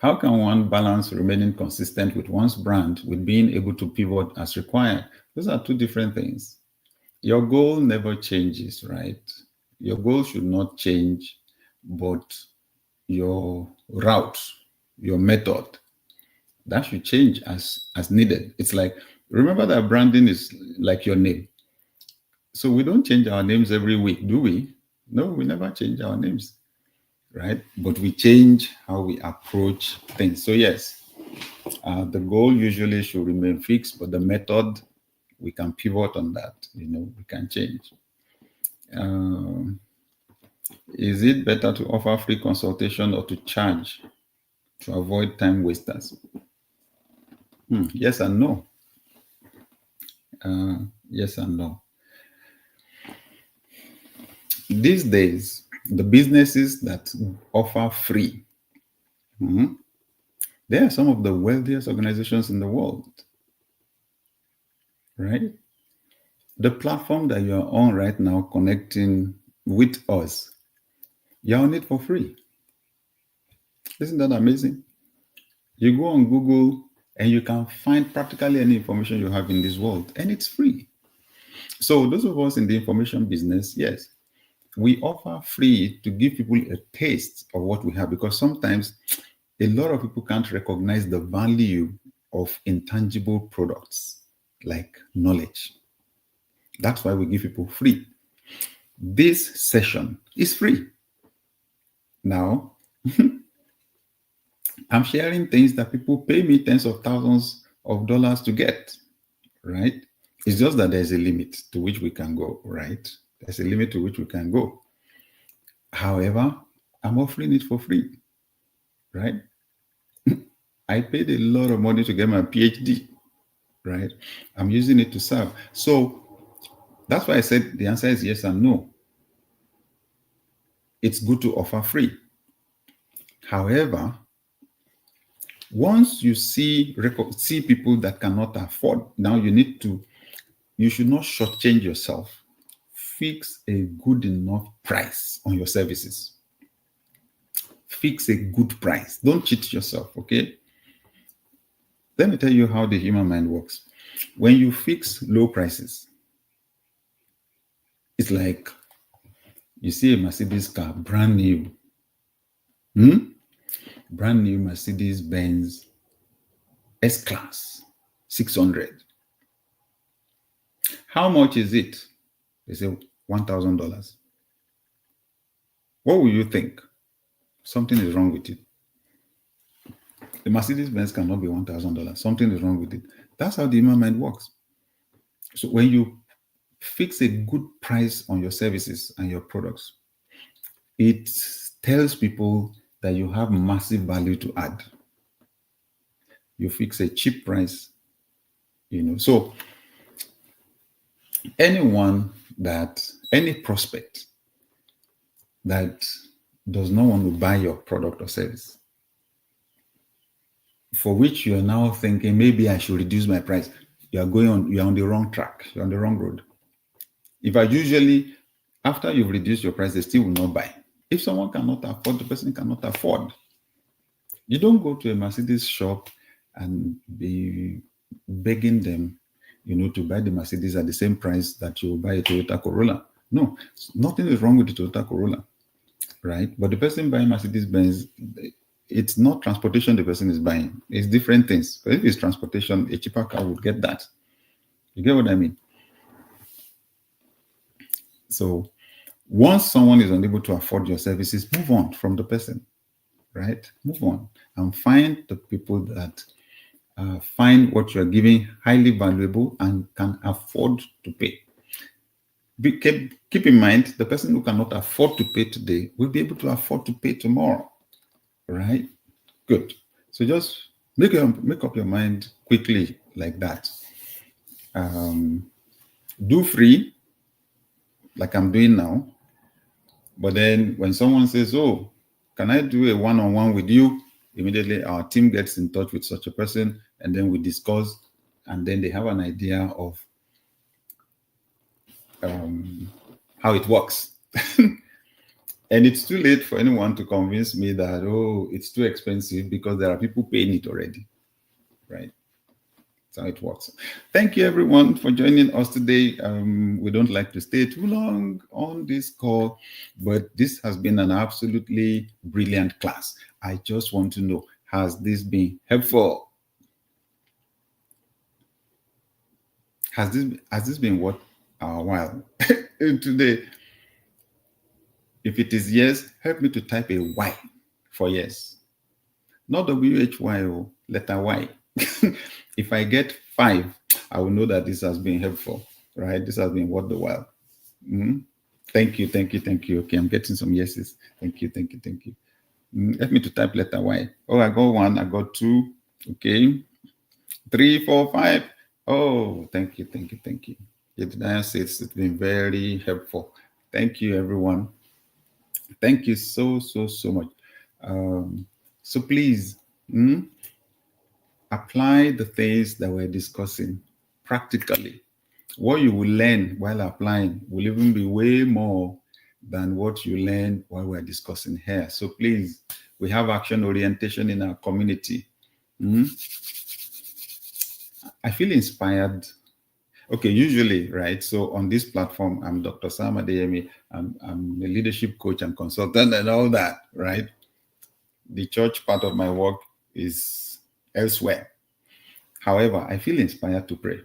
How can one balance remaining consistent with one's brand with being able to pivot as required? Those are two different things. Your goal never changes, right? Your goal should not change, but your route, your method, that should change as needed. It's like, remember that branding is like your name. So we don't change our names every week, do we? No, we never change our names, right? But we change how we approach things. So yes, the goal usually should remain fixed, but the method, we can pivot on that, we can change. Is it better to offer free consultation or to charge to avoid time wasters? Yes and no. Yes and no. These days, the businesses that offer free, they are some of the wealthiest organizations in the world, right? The platform that you are on right now, connecting with us, you're on it for free. Isn't that amazing? You go on Google and you can find practically any information you have in this world, and it's free. So those of us in the information business, yes, we offer free to give people a taste of what we have, because sometimes a lot of people can't recognize the value of intangible products like knowledge. That's why we give people free. This session is free. Now, I'm sharing things that people pay me tens of thousands of dollars to get, right? It's just that there's a limit to which we can go, right? There's a limit to which we can go. However, I'm offering it for free, right? I paid a lot of money to get my PhD, right? I'm using it to serve. So that's why I said the answer is yes and no. It's good to offer free. However, once you see people that cannot afford, now you should not shortchange yourself. Fix a good enough price on your services. Fix a good price. Don't cheat yourself, okay? Let me tell you how the human mind works. When you fix low prices, it's like you see a Mercedes car, brand new. Brand new Mercedes-Benz S-Class, 600. How much is it? They say $1,000. What will you think? Something is wrong with it. The Mercedes-Benz cannot be $1,000. Something is wrong with it. That's how the human mind works. So when you fix a good price on your services and your products, it tells people that you have massive value to add. You fix a cheap price, So any prospect that does not want to buy your product or service, for which you are now thinking, maybe I should reduce my price, you're on the wrong track, you're on the wrong road. If I usually, after you've reduced your price, they still will not buy. If someone cannot afford, the person cannot afford. You don't go to a Mercedes shop and be begging them, to buy the Mercedes at the same price that you will buy a Toyota Corolla. No, nothing is wrong with the Toyota Corolla, right? But the person buying Mercedes-Benz, it's not transportation the person is buying. It's different things. But if it's transportation, a cheaper car would get that. You get what I mean? So once someone is unable to afford your services, move on from the person, right? Move on and find the people that find what you're giving highly valuable and can afford to pay. Keep in mind, the person who cannot afford to pay today will be able to afford to pay tomorrow, right? Good. So just make up your mind quickly like that. Do free, like I'm doing now. But then when someone says, oh, can I do a one-on-one with you? Immediately our team gets in touch with such a person, and then we discuss, and then they have an idea of how it works. And it's too late for anyone to convince me that, oh, it's too expensive, because there are people paying it already, right? That's how it works. Thank you, everyone, for joining us today. We don't like to stay too long on this call, but this has been an absolutely brilliant class. I just want to know, has this been helpful? Has this been worth our while today? If it is yes, help me to type a Y for yes. Not WHY, letter Y. If I get 5, I will know that this has been helpful, right? This has been worth the while. Thank you. Okay, I'm getting some yeses. Thank you. Help me to type letter Y. Oh, I got 1, I got 2. Okay. 3, 4, 5. Oh, thank you. Jedediah says it's been very helpful. Thank you, everyone. Thank you so much. So please apply the things that we're discussing practically. What you will learn while applying will even be way more than what you learn while we're discussing here. So please, we have action orientation in our community. I feel inspired. Okay, usually, right? So on this platform, I'm Dr. Eesamadeyemi. I'm a leadership coach and consultant and all that, right? The church part of my work is elsewhere. However, I feel inspired to pray.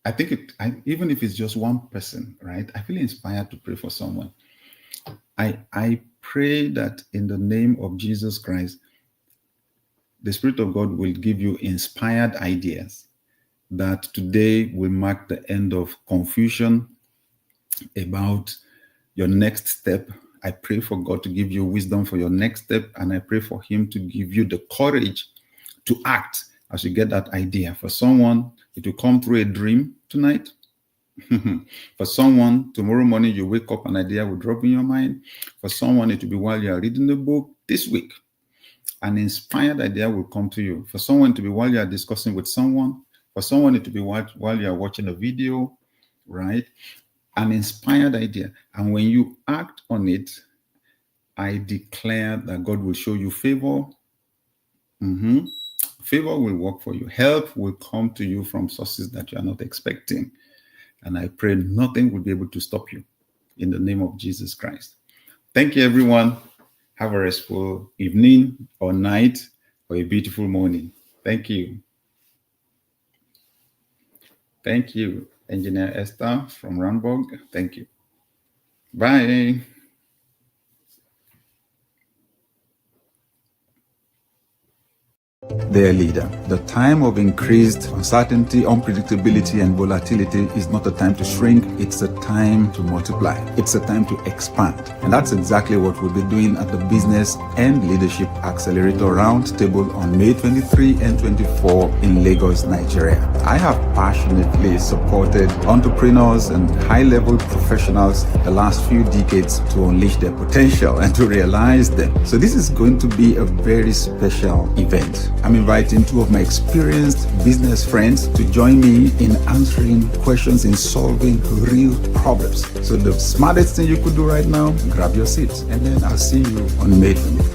I think even if it's just one person, right? I feel inspired to pray for someone. I pray that in the name of Jesus Christ, the Spirit of God will give you inspired ideas that today will mark the end of confusion about your next step. I pray for God to give you wisdom for your next step, and I pray for Him to give you the courage to act as you get that idea. For someone, it will come through a dream tonight. For someone, tomorrow morning you wake up, an idea will drop in your mind. For someone, it will be while you are reading the book. This week, an inspired idea will come to you. For someone, to be while you are discussing with someone. For someone, it will be while you are watching a video, right? An inspired idea. And when you act on it, I declare that God will show you favor. Favor will work for you. Help will come to you from sources that you are not expecting. And I pray nothing will be able to stop you in the name of Jesus Christ. Thank you, everyone. Have a restful evening or night or a beautiful morning. Thank you. Thank you, Engineer Esther from Ramburg. Thank you. Bye. Their leader. The time of increased uncertainty, unpredictability, and volatility is not a time to shrink, it's a time to multiply. It's a time to expand. And that's exactly what we'll be doing at the Business and Leadership Accelerator Roundtable on May 23 and 24 in Lagos, Nigeria. I have passionately supported entrepreneurs and high-level professionals the last few decades to unleash their potential and to realize them. So this is going to be a very special event. I'm inviting two of my experienced business friends to join me in answering questions, in solving real problems. So the smartest thing you could do right now, grab your seats, and then I'll see you on May 23.